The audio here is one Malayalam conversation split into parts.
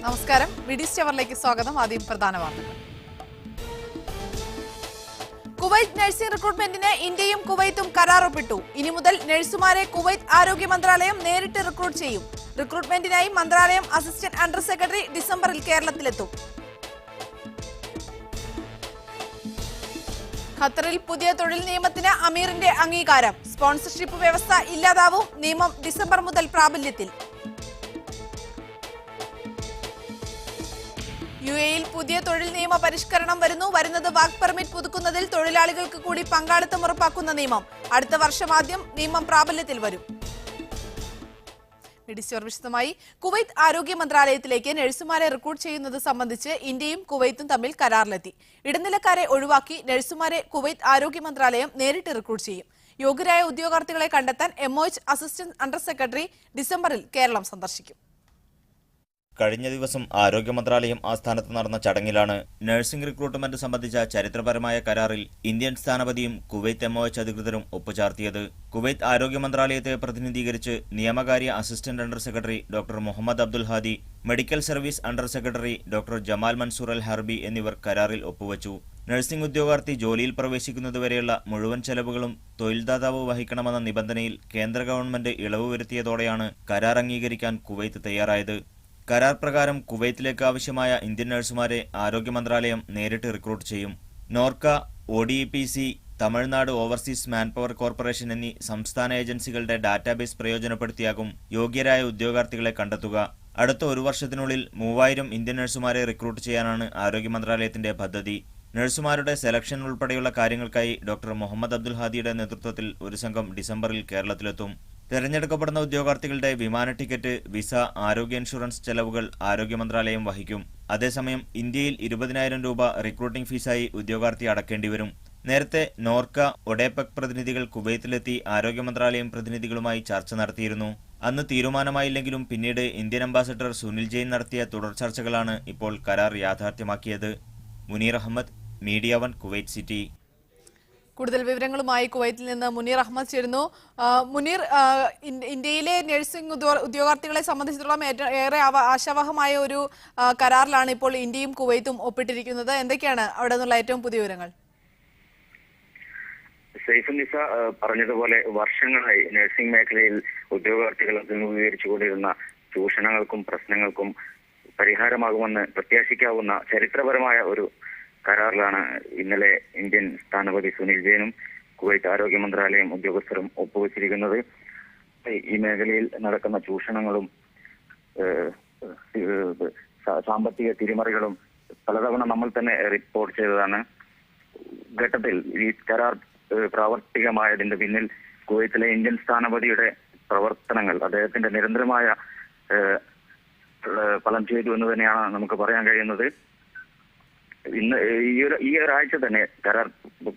നമസ്കാരം. വിഡിസ് ടവറിലേക്ക് സ്വാഗതം. ആദ്യം പ്രധാന വാർത്തകൾ. കുവൈറ്റ് നഴ്സിംഗ് റിക്രൂട്ട്മെന്റിന് ഇന്ത്യയും കുവൈത്തും കരാർ ഒപ്പിട്ടു. ഇനി മുതൽ നഴ്സുമാരെ കുവൈറ്റ് ആരോഗ്യ മന്ത്രാലയം നേരിട്ട് റിക്രൂട്ട് ചെയ്യും. റിക്രൂട്ട്മെന്റിനായി മന്ത്രാലയം അസിസ്റ്റന്റ് അണ്ടർ സെക്രട്ടറി ഡിസംബറിൽ കേരളത്തിലെത്തും. ഖത്തറിൽ പുതിയ തൊഴിൽ നിയമത്തിന് അമീറിന്റെ അംഗീകാരം. സ്പോൺസർഷിപ്പ് വ്യവസ്ഥ ഇല്ലാതാവും. നിയമം ഡിസംബർ മുതൽ പ്രാബല്യത്തിൽ. യുഎഇയിൽ പുതിയ തൊഴിൽ നിയമ പരിഷ്കരണം വരുന്നത് വർക്ക് പെർമിറ്റ് പുതുക്കുന്നതിൽ തൊഴിലാളികൾക്ക് കൂടി പങ്കാളിത്തം ഉറപ്പാക്കുന്ന നിയമം. അടുത്ത വർഷം ആദ്യം നിയമം പ്രാബല്യത്തിൽ വരും. വിശദമായി കുവൈത്ത് ആരോഗ്യ മന്ത്രാലയത്തിലേക്ക് നഴ്സുമാരെ റിക്രൂട്ട് ചെയ്യുന്നത് സംബന്ധിച്ച് ഇന്ത്യയും കുവൈത്തും തമ്മിൽ കരാറിലെത്തി. ഇടനിലക്കാരെ ഒഴിവാക്കി നഴ്സുമാരെ കുവൈത്ത് ആരോഗ്യ മന്ത്രാലയം നേരിട്ട് റിക്രൂട്ട് ചെയ്യും. യോഗ്യരായ ഉദ്യോഗാർത്ഥികളെ കണ്ടെത്താൻ MOH അസിസ്റ്റന്റ് അണ്ടർ സെക്രട്ടറി ഡിസംബറിൽ കേരളം സന്ദർശിക്കും. കഴിഞ്ഞ ദിവസം ആരോഗ്യ മന്ത്രാലയം ആസ്ഥാനത്ത് നടന്ന ചടങ്ങിലാണ് നഴ്സിംഗ് റിക്രൂട്ട്മെന്റ് സംബന്ധിച്ച ചരിത്രപരമായ കരാറിൽ ഇന്ത്യൻ സ്ഥാനപതിയും കുവൈത്ത് MOH അധികൃതരും ഒപ്പുചാർത്തിയത്. കുവൈത്ത് ആരോഗ്യ മന്ത്രാലയത്തെ പ്രതിനിധീകരിച്ച് നിയമകാര്യ assistant under secretary doctor Muhammad Abdul Hadi, medical service under secretary doctor Jamal Mansoor Al Harbi എന്നിവർ കരാറിൽ ഒപ്പുവച്ചു. നഴ്സിംഗ് ഉദ്യോഗാർത്ഥി ജോലിയിൽ പ്രവേശിക്കുന്നതുവരെയുള്ള മുഴുവൻ ചെലവുകളും തൊഴിൽദാതാവ് വഹിക്കണമെന്ന നിബന്ധനയിൽ കേന്ദ്ര ഗവൺമെന്റ് ഇളവ് വരുത്തിയതോടെയാണ് കരാർ അംഗീകരിക്കാൻ കുവൈത്ത് തയ്യാറായത്. കരാർ പ്രകാരം കുവൈത്തിലേക്ക് ആവശ്യമായ ഇന്ത്യൻ നഴ്സുമാരെ ആരോഗ്യ മന്ത്രാലയം നേരിട്ട് റിക്രൂട്ട് ചെയ്യും. Norka, ODEPC, Tamil Nadu overseas manpower corporation എന്നീ സംസ്ഥാന ഏജൻസികളുടെ ഡാറ്റാബേസ് പ്രയോജനപ്പെടുത്തിയാകും യോഗ്യരായ ഉദ്യോഗാർത്ഥികളെ കണ്ടെത്തുക. അടുത്ത ഒരു വർഷത്തിനുള്ളിൽ 3000 ഇന്ത്യൻ നഴ്സുമാരെ റിക്രൂട്ട് ചെയ്യാനാണ് ആരോഗ്യ മന്ത്രാലയത്തിന്റെ പദ്ധതി. നഴ്സുമാരുടെ സെലക്ഷൻ ഉൾപ്പെടെയുള്ള കാര്യങ്ങൾക്കായി ഡോക്ടർ മുഹമ്മദ് അബ്ദുൽ ഹാദിയുടെ നേതൃത്വത്തിൽ ഒരു സംഘം ഡിസംബറിൽ കേരളത്തിലെത്തും. തെരഞ്ഞെടുക്കപ്പെടുന്ന ഉദ്യോഗാർത്ഥികളുടെ വിമാന ടിക്കറ്റ്, വിസ, ആരോഗ്യ ഇൻഷുറൻസ് ചെലവുകൾ ആരോഗ്യ മന്ത്രാലയം വഹിക്കും. അതേസമയം ഇന്ത്യയിൽ 20,000 രൂപ റിക്രൂട്ടിംഗ് ഫീസായി ഉദ്യോഗാർത്ഥി അടക്കേണ്ടിവരും. നേരത്തെ നോർക്ക, ഒഡേപെക് പ്രതിനിധികൾ കുവൈത്തിലെത്തി ആരോഗ്യ മന്ത്രാലയം പ്രതിനിധികളുമായി ചർച്ച നടത്തിയിരുന്നു. അന്ന് തീരുമാനമായില്ലെങ്കിലും പിന്നീട് ഇന്ത്യൻ അംബാസഡർ സുനിൽ ജെയിൻ നടത്തിയ തുടർ ചർച്ചകളാണ് ഇപ്പോൾ കരാർ യാഥാർത്ഥ്യമാക്കിയത്. Muneer Ahmed, Media One, Kuwait City. കൂടുതൽ വിവരങ്ങളുമായി കുവൈത്തിൽ നിന്ന് മുനീർ അഹമ്മദ് ചേരുന്നു. മുനീർ, ഇന്ത്യയിലെ നഴ്സിംഗ് ഉദ്യോഗാർത്ഥികളെ സംബന്ധിച്ചിടത്തോളം ഏറെ ആശാവഹമായ ഒരു കരാറിലാണ് ഇപ്പോൾ ഇന്ത്യയും കുവൈത്തും ഒപ്പിട്ടിരിക്കുന്നത്. എന്തൊക്കെയാണ് അവിടെ നിന്നുള്ള ഏറ്റവും പുതിയ വിവരങ്ങൾ? സൈഫുന്നിസ പറഞ്ഞതുപോലെ വർഷങ്ങളായി നഴ്സിംഗ് മേഖലയിൽ ഉദ്യോഗാർത്ഥികൾ അഭിമുഖീകരിച്ചുകൊണ്ടിരുന്ന ചൂഷണങ്ങൾക്കും പ്രശ്നങ്ങൾക്കും പരിഹാരമാകുമെന്ന് പ്രത്യാശിക്കാവുന്ന ചരിത്രപരമായ ഒരു കരാറിലാണ് ഇന്നലെ ഇന്ത്യൻ സ്ഥാനപതി സുനിൽ ജെയിനും കുവൈത്ത് ആരോഗ്യ മന്ത്രാലയം ഉദ്യോഗസ്ഥരും ഒപ്പുവെച്ചിരിക്കുന്നത്. ഈ മേഖലയിൽ നടക്കുന്ന ചൂഷണങ്ങളും സാമ്പത്തിക തിരിമറികളും പലതവണ നമ്മൾ തന്നെ റിപ്പോർട്ട് ചെയ്തതാണ്. ഘട്ടത്തിൽ ഈ കരാർ പ്രാവർത്തികമായതിന്റെ പിന്നിൽ കുവൈത്തിലെ ഇന്ത്യൻ സ്ഥാനപതിയുടെ പ്രവർത്തനങ്ങൾ, അദ്ദേഹത്തിന്റെ നിരന്തരമായ ഫലം ചെയ്തു എന്ന് തന്നെയാണ് നമുക്ക് പറയാൻ കഴിയുന്നത്. ഇന്ന് ഈ ഒരാഴ്ച തന്നെ കരാർ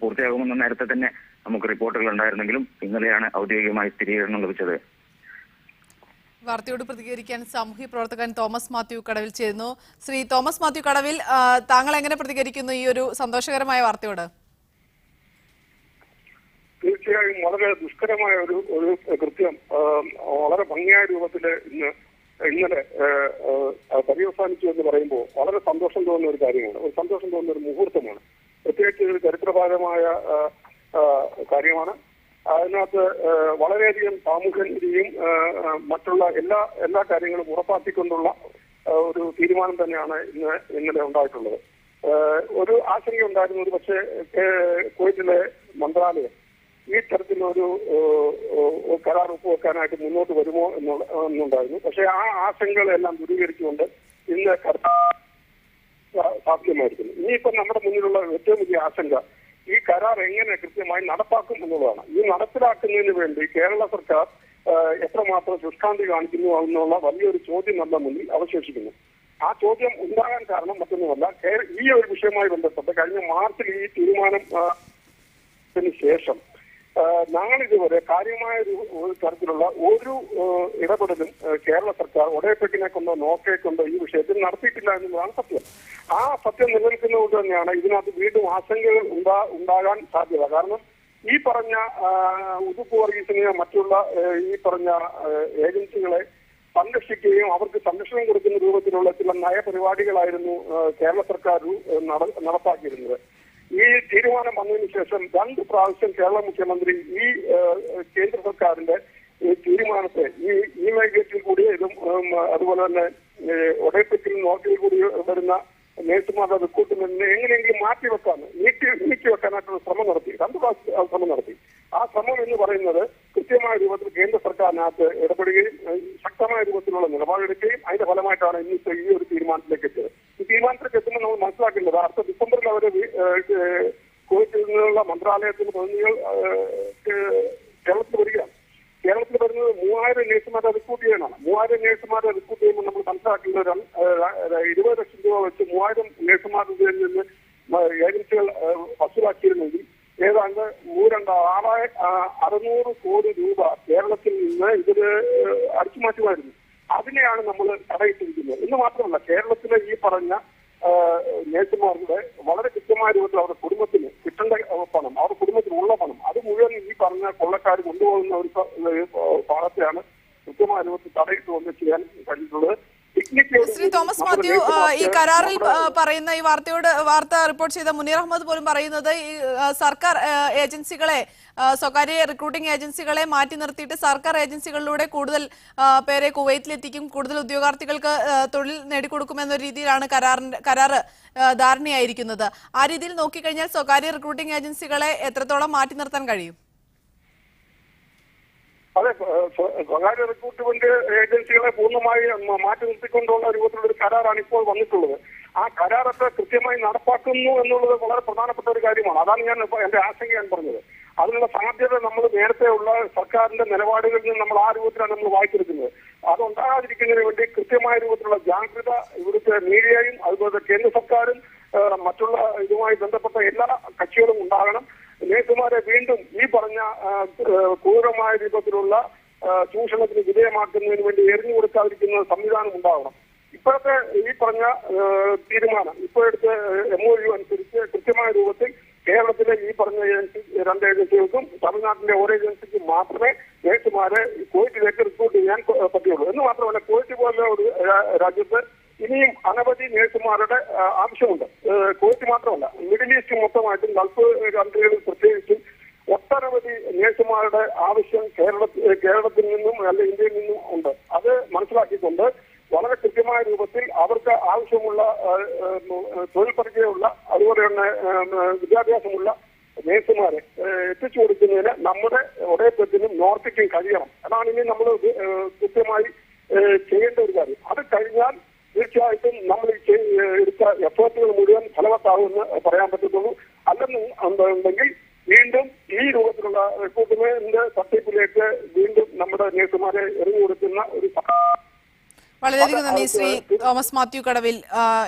പൂർത്തിയാകുമെന്ന് നേരത്തെ തന്നെ നമുക്ക് റിപ്പോർട്ടുകൾ ഉണ്ടായിരുന്നെങ്കിലും ഇന്നലെയാണ് ഔദ്യോഗികമായി സ്ഥിരീകരണം ലഭിച്ചത്. വാർത്തയോട് പ്രതികരിക്കാൻ സാമൂഹ്യ പ്രവർത്തകൻ തോമസ് മാത്യു കടവിൽ ചേരുന്നു. ശ്രീ തോമസ് മാത്യു കടവിൽ, താങ്കൾ എങ്ങനെ പ്രതികരിക്കുന്നു ഈ ഒരു സന്തോഷകരമായ വാർത്തയോട്? തീർച്ചയായും വളരെ ദുഷ്കരമായ ഒരു കൃത്യം വളരെ ഭംഗിയായ രൂപത്തിൽ ഇന്നലെ പര്യവസാനിച്ചു എന്ന് പറയുമ്പോൾ വളരെ സന്തോഷം തോന്നുന്ന ഒരു കാര്യമാണ്, ഒരു സന്തോഷം തോന്നുന്ന ഒരു മുഹൂർത്തമാണ്. പ്രത്യേകിച്ച് ഒരു ചരിത്രപരമായ കാര്യമാണ്. അതിനകത്ത് വളരെയധികം സാമൂഹ്യനീതിയും മറ്റുള്ള എല്ലാ കാര്യങ്ങളും ഉറപ്പാക്കിക്കൊണ്ടുള്ള ഒരു തീരുമാനം തന്നെയാണ് ഇന്നലെ ഉണ്ടായിട്ടുള്ളത്. ഒരു ആശങ്ക ഉണ്ടായിരുന്നു, ഒരു പക്ഷേ കുവൈത്തിലെ മന്ത്രാലയം ഈ തരത്തിലൊരു കരാർ ഒപ്പുവെക്കാനായിട്ട് മുന്നോട്ട് വരുമോ എന്നുണ്ടായിരുന്നു. പക്ഷെ ആ ആശങ്കകളെല്ലാം ദൂരീകരിച്ചുകൊണ്ട് ഇന്ന് സാധ്യമായിരിക്കുന്നു. ഇനിയിപ്പോ നമ്മുടെ മുന്നിലുള്ള ഏറ്റവും വലിയ ആശങ്ക ഈ കരാർ എങ്ങനെ കൃത്യമായി നടപ്പാക്കും എന്നുള്ളതാണ്. ഈ നടപ്പിലാക്കുന്നതിന് വേണ്ടി കേരള സർക്കാർ എത്രമാത്രം ശുഷ്കാന്തി കാണിക്കുന്നു എന്നുള്ള വലിയൊരു ചോദ്യം നമ്മുടെ മുന്നിൽ അവശേഷിക്കുന്നു. ആ ചോദ്യം ഉണ്ടാകാൻ കാരണം മറ്റൊന്നുമല്ല, ഈ ഒരു വിഷയവുമായി ബന്ധപ്പെട്ട് കഴിഞ്ഞ മാർച്ചിൽ ഈ തീരുമാനത്തിന് ശേഷം നാളിതുവരെ കാര്യമായ ഒരു തരത്തിലുള്ള ഒരു ഇടപെടലും കേരള സർക്കാർ ഒഡേപെക്കിനെ കൊണ്ടോ നോക്കയെ കൊണ്ടോ ഈ വിഷയത്തിൽ നടത്തിയിട്ടില്ല എന്നുള്ളതാണ് സത്യം. ആ സത്യം നിലനിൽക്കുന്നതുകൊണ്ട് തന്നെയാണ് ഇതിനകത്ത് വീണ്ടും ആശങ്കകൾ ഉണ്ടാകാൻ സാധ്യത. കാരണം ഈ പറഞ്ഞ ഉതുപ്പ് വർഗീസിനെയോ മറ്റുള്ള ഈ പറഞ്ഞ ഏജൻസികളെ സംരക്ഷിക്കുകയും അവർക്ക് സംരക്ഷണം കൊടുക്കുന്ന രൂപത്തിലുള്ള ചില നയപരിപാടികളായിരുന്നു കേരള സർക്കാർ നടപ്പാക്കിയിരുന്നത്. ഈ തീരുമാനം വന്നതിന് ശേഷം 2 പ്രാവശ്യം കേരള മുഖ്യമന്ത്രി ഈ കേന്ദ്ര സർക്കാരിന്റെ ഈ തീരുമാനത്തെ ഈ മേഖലയിൽ കൂടി അതുപോലെ തന്നെ ഒഡേപ്പറ്റിൽ നോർത്തിൽ കൂടി വരുന്ന നേഴ്സുമാരുടെ റിക്രൂട്ട്മെന്റിനെ എങ്ങനെയെങ്കിലും നീക്കി വെക്കാനായിട്ടുള്ള ശ്രമം നടത്തി. 2 പ്രാവശ്യം ശ്രമം നടത്തി. ആ ശ്രമം എന്ന് പറയുന്നത് കൃത്യമായ രൂപത്തിൽ കേന്ദ്ര സർക്കാരിനകത്ത് ഇടപെടുകയും ശക്തമായ രൂപത്തിലുള്ള നിലപാടെടുക്കുകയും അതിന്റെ ഫലമായിട്ടാണ് ഇന്നത്തെ ഈ ഒരു തീരുമാനത്തിലേക്ക് എത്തിയത്. ഈ തീരുമാനത്തിലേക്ക് എത്തുമ്പോൾ നമ്മൾ മനസ്സിലാക്കേണ്ടത് അടുത്ത ഡിസംബറിൽ അവര് കുവൈറ്റിൽ നിന്നുള്ള മന്ത്രാലയത്തിന് പ്രതിനിധികൾ കേരളത്തിൽ വരികയാണ്. കേരളത്തിൽ വരുന്നത് 3000 നേഴ്സുമാരെ റിക്രൂട്ട് ചെയ്യാനാണ്. 3000 നേഴ്സുമാരെ റിക്രൂട്ട് ചെയ്യുമ്പോൾ നമ്മൾ മനസ്സിലാക്കുന്നത് 20 ലക്ഷം രൂപ വെച്ച് 3000 നേഴ്സുമാരുടെ നിന്ന് ഏജൻസികൾ വസൂലാക്കിയിരുന്നെങ്കിൽ ഏതാണ്ട് 600 കോടി രൂപ കേരളത്തിൽ നിന്ന് ഇതിന് അടിച്ചുമാറ്റുമായിരുന്നു. അതിനെയാണ് നമ്മൾ തടയിട്ടിരിക്കുന്നത്. എന്ന് മാത്രമല്ല, കേരളത്തിലെ ഈ പറഞ്ഞ നേഴ്സുമാരുടെ വളരെ കൃത്യമായ രൂപത്തിൽ അവരുടെ കുടുംബത്തിന് കിട്ടേണ്ട പണം, അവരുടെ കുടുംബത്തിനുള്ള പണം, അത് മുഴുവൻ ഈ പറഞ്ഞ കൊള്ളക്കാർ കൊണ്ടുപോകുന്ന ഒരു ഭാഗത്തെയാണ് കൃത്യമായ രൂപത്തിൽ തടയിട്ടുകൊണ്ട് ചെയ്യാൻ കഴിഞ്ഞിട്ടുള്ളത്. ശ്രീ തോമസ് മാത്യു, ഈ കരാറിൽ പറയുന്ന ഈ വാർത്ത റിപ്പോർട്ട് ചെയ്ത മുനീർ അഹമ്മദ് പോലും പറയുന്നത് ഈ സർക്കാർ ഏജൻസികളെ, സ്വകാര്യ റിക്രൂട്ടിംഗ് ഏജൻസികളെ മാറ്റി നിർത്തിയിട്ട് സർക്കാർ ഏജൻസികളിലൂടെ കൂടുതൽ പേരെ കുവൈറ്റിലെത്തിക്കും, കൂടുതൽ ഉദ്യോഗാർത്ഥികൾക്ക് തൊഴിൽ നേടിക്കൊടുക്കുമെന്ന രീതിയിലാണ് കരാറ് ധാരണയായിരിക്കുന്നത്. ആ രീതിയിൽ നോക്കിക്കഴിഞ്ഞാൽ സ്വകാര്യ റിക്രൂട്ടിംഗ് ഏജൻസികളെ എത്രത്തോളം മാറ്റി നിർത്താൻ കഴിയും? അതെ, സ്വകാര്യ റിക്രൂട്ട്മെന്റ് ഏജൻസികളെ പൂർണ്ണമായി മാറ്റി നിർത്തിക്കൊണ്ടുള്ള രൂപത്തിലുള്ള ഒരു കരാറാണ് ഇപ്പോൾ വന്നിട്ടുള്ളത്. ആ കരാറൊക്കെ കൃത്യമായി നടപ്പാക്കുന്നു എന്നുള്ളത് വളരെ പ്രധാനപ്പെട്ട ഒരു കാര്യമാണ്. അതാണ് ഞാൻ എന്റെ ആശങ്ക ഞാൻ പറഞ്ഞത്. അതിനുള്ള സാധ്യത നമ്മൾ നേരത്തെ ഉള്ള സർക്കാരിന്റെ നിലപാടുകളിൽ നിന്ന് നമ്മൾ ആ രൂപത്തിലാണ് നമ്മൾ വായിച്ചെടുക്കുന്നത്. അതുണ്ടാകാതിരിക്കുന്നതിന് വേണ്ടി കൃത്യമായ രൂപത്തിലുള്ള ജാഗ്രത ഇവിടുത്തെ മീഡിയയും അതുപോലെ കേന്ദ്ര സർക്കാരും മറ്റുള്ള ഇതുമായി ബന്ധപ്പെട്ട എല്ലാ കക്ഷികളും ഉണ്ടാകണം. നേഴ്സുമാരെ വീണ്ടും ഈ പറഞ്ഞ ക്രൂരമായ രൂപത്തിലുള്ള ചൂഷണത്തിന് വിധേയമാക്കുന്നതിന് വേണ്ടി എറിഞ്ഞു കൊടുക്കാതിരിക്കുന്ന സംവിധാനം ഉണ്ടാവണം. ഇപ്പോഴത്തെ ഈ പറഞ്ഞ തീരുമാനം ഇപ്പോഴത്തെ MOU അനുസരിച്ച് കൃത്യമായ രൂപത്തിൽ കേരളത്തിലെ ഈ പറഞ്ഞ 2 ഏജൻസികൾക്കും തമിഴ്നാട്ടിലെ ഒരു ഏജൻസിക്കും മാത്രമേ നേഴ്സുമാരെ കുവൈറ്റിലേക്ക് റിക്രൂട്ട് ചെയ്യാൻ പറ്റുള്ളൂ. എന്ന് മാത്രമല്ല, കുവൈറ്റ് പോലുള്ള ഒരു രാജ്യത്ത് ഇനിയും അനവധി നേഴ്സുമാരുടെ ആവശ്യമുണ്ട്. കുവൈറ്റ് മാത്രമല്ല, മിഡിൽ ഈസ്റ്റ് മൊത്തമായിട്ടും ഗൾഫ് കൺട്രികളിൽ പ്രത്യേകിച്ചും ഒട്ടനവധി നേഴ്സുമാരുടെ ആവശ്യം കേരളത്തിൽ നിന്നും അല്ലെങ്കിൽ ഇന്ത്യയിൽ നിന്നും ഉണ്ട്. അത് മനസ്സിലാക്കിക്കൊണ്ട് വളരെ കൃത്യമായ രൂപത്തിൽ അവർക്ക് ആവശ്യമുള്ള തൊഴിൽ പരിചയമുള്ള അതുപോലെ തന്നെ വിദ്യാഭ്യാസമുള്ള നേഴ്സുമാരെ എത്തിച്ചു കൊടുക്കുന്നതിന് നമ്മുടെ ഒഡേപ്പറ്റിനും നോർത്തിക്കും കഴിയണം. അതാണ് ഇനി നമ്മൾ കൃത്യമായി ചെയ്യേണ്ട ഒരു കാര്യം. അത് കഴിഞ്ഞാൽ തീർച്ചയായിട്ടും നമ്മൾ എടുത്ത എഫേർട്ടുകൾ മുഴുവൻ ഫലവത്താകുമെന്ന് പറയാൻ പറ്റത്തുള്ളൂ. അല്ലെന്നുണ്ടെങ്കിൽ വീണ്ടും ഈ രൂപത്തിലുള്ള റിക്രൂട്ട്മെന്റ് തട്ടിപ്പിലേക്ക് വീണ്ടും നമ്മുടെ നേഴ്സുമാരെ എറിഞ്ഞു കൊടുക്കുന്ന ഒരു. വളരെയധികം നന്ദി ശ്രീ തോമസ് മാത്യു കടവിൽ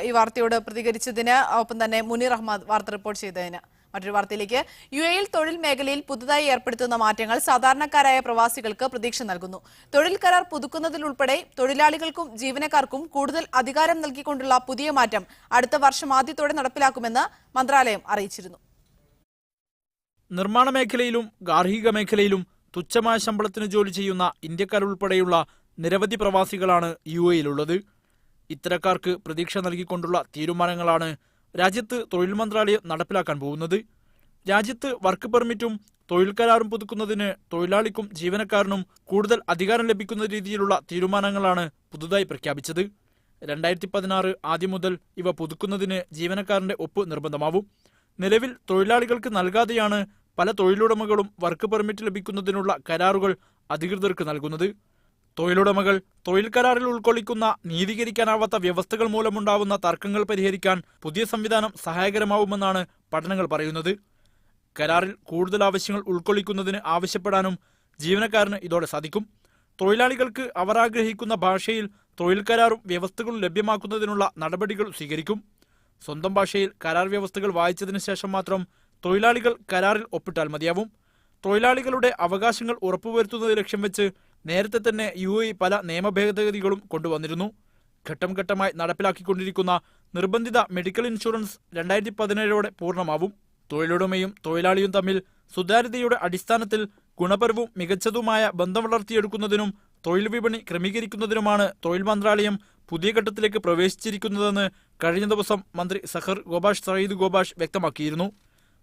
ഈ വാർത്തയോട് പ്രതികരിച്ചതിന്, ഒപ്പം തന്നെ മുനീർ അഹമ്മദ് വാർത്ത റിപ്പോർട്ട് ചെയ്തതിന്. മറ്റൊരു വാർത്തയിലേക്ക്. UAE തൊഴിൽ മേഖലയിൽ പുതുതായി ഏർപ്പെടുത്തുന്ന മാറ്റങ്ങൾ സാധാരണക്കാരായ പ്രവാസികൾക്ക് പ്രതീക്ഷ നൽകുന്നു. തൊഴിൽ കരാർ പുതുക്കുന്നതിലുൾപ്പെടെ തൊഴിലാളികൾക്കും ജീവനക്കാർക്കും കൂടുതൽ അധികാരം നൽകിക്കൊണ്ടുള്ള പുതിയ മാറ്റം അടുത്ത വർഷം ആദ്യത്തോടെ നടപ്പിലാക്കുമെന്ന് മന്ത്രാലയം അറിയിച്ചിരുന്നു. നിർമ്മാണ മേഖലയിലും ഗാർഹിക മേഖലയിലും തുച്ഛമായ ശമ്പളത്തിന് ജോലി ചെയ്യുന്ന ഇന്ത്യക്കാരുൾപ്പെടെയുള്ള നിരവധി പ്രവാസികളാണ് UAEയിലുള്ളത്. ഇത്തരക്കാർക്ക് പ്രതീക്ഷ നൽകിക്കൊണ്ടുള്ള തീരുമാനങ്ങളാണ് രാജ്യത്ത് തൊഴിൽ മന്ത്രാലയം നടപ്പിലാക്കാൻ പോകുന്നത്. രാജ്യത്ത് വർക്ക് പെർമിറ്റും തൊഴിൽ കരാറും പുതുക്കുന്നതിന് തൊഴിലാളിക്കും ജീവനക്കാരനും കൂടുതൽ അധികാരം ലഭിക്കുന്ന രീതിയിലുള്ള തീരുമാനങ്ങളാണ് പുതുതായി പ്രഖ്യാപിച്ചത്. 2016 ആദ്യം മുതൽ ഇവ പുതുക്കുന്നതിന് ജീവനക്കാരന്റെ ഒപ്പ് നിർബന്ധമാവും. നിലവിൽ തൊഴിലാളികൾക്ക് നൽകാതെയാണ് പല തൊഴിലുടമകളും വർക്ക് പെർമിറ്റ് ലഭിക്കുന്നതിനുള്ള കരാറുകൾ അധികൃതർക്ക് നൽകുന്നത്. തൊഴിലുടമകൾ തൊഴിൽ കരാറിൽ ഉൾക്കൊള്ളിക്കുന്ന നീതീകരിക്കാനാവാത്ത വ്യവസ്ഥകൾ മൂലമുണ്ടാവുന്ന തർക്കങ്ങൾ പരിഹരിക്കാൻ പുതിയ സംവിധാനം സഹായകരമാവുമെന്നാണ് പഠനങ്ങൾ പറയുന്നത്. കരാറിൽ കൂടുതൽ ആവശ്യങ്ങൾ ഉൾക്കൊള്ളിക്കുന്നതിന് ആവശ്യപ്പെടാനും ജീവനക്കാരന് ഇതോടെ സാധിക്കും. തൊഴിലാളികൾക്ക് അവർ ആഗ്രഹിക്കുന്ന ഭാഷയിൽ തൊഴിൽ കരാറും വ്യവസ്ഥകളും ലഭ്യമാക്കുന്നതിനുള്ള നടപടികൾ സ്വീകരിക്കും. സ്വന്തം ഭാഷയിൽ കരാർ വ്യവസ്ഥകൾ വായിച്ചതിനു ശേഷം മാത്രം തൊഴിലാളികൾ കരാറിൽ ഒപ്പിട്ടാൽ മതിയാവും. തൊഴിലാളികളുടെ അവകാശങ്ങൾ ഉറപ്പുവരുത്തുന്നത് ലക്ഷ്യം വെച്ച് നേരത്തെ തന്നെ UAE പല നിയമ ഭേദഗതികളും കൊണ്ടുവന്നിരുന്നു. ഘട്ടം ഘട്ടമായി നടപ്പിലാക്കിക്കൊണ്ടിരിക്കുന്ന നിർബന്ധിത മെഡിക്കൽ ഇൻഷുറൻസ് 2017 പൂർണ്ണമാവും. തൊഴിലുടമയും തൊഴിലാളിയും തമ്മിൽ സുതാര്യതയുടെ അടിസ്ഥാനത്തിൽ ഗുണപരവും മികച്ചതുമായ ബന്ധം വളർത്തിയെടുക്കുന്നതിനും തൊഴിൽ വിപണി ക്രമീകരിക്കുന്നതിനുമാണ് തൊഴിൽ മന്ത്രാലയം പുതിയ ഘട്ടത്തിലേക്ക് പ്രവേശിച്ചിരിക്കുന്നതെന്ന് കഴിഞ്ഞ ദിവസം മന്ത്രി സഹർ ഗോബാഷ് സയ്യിദ് ഗോബാഷ് വ്യക്തമാക്കിയിരുന്നു.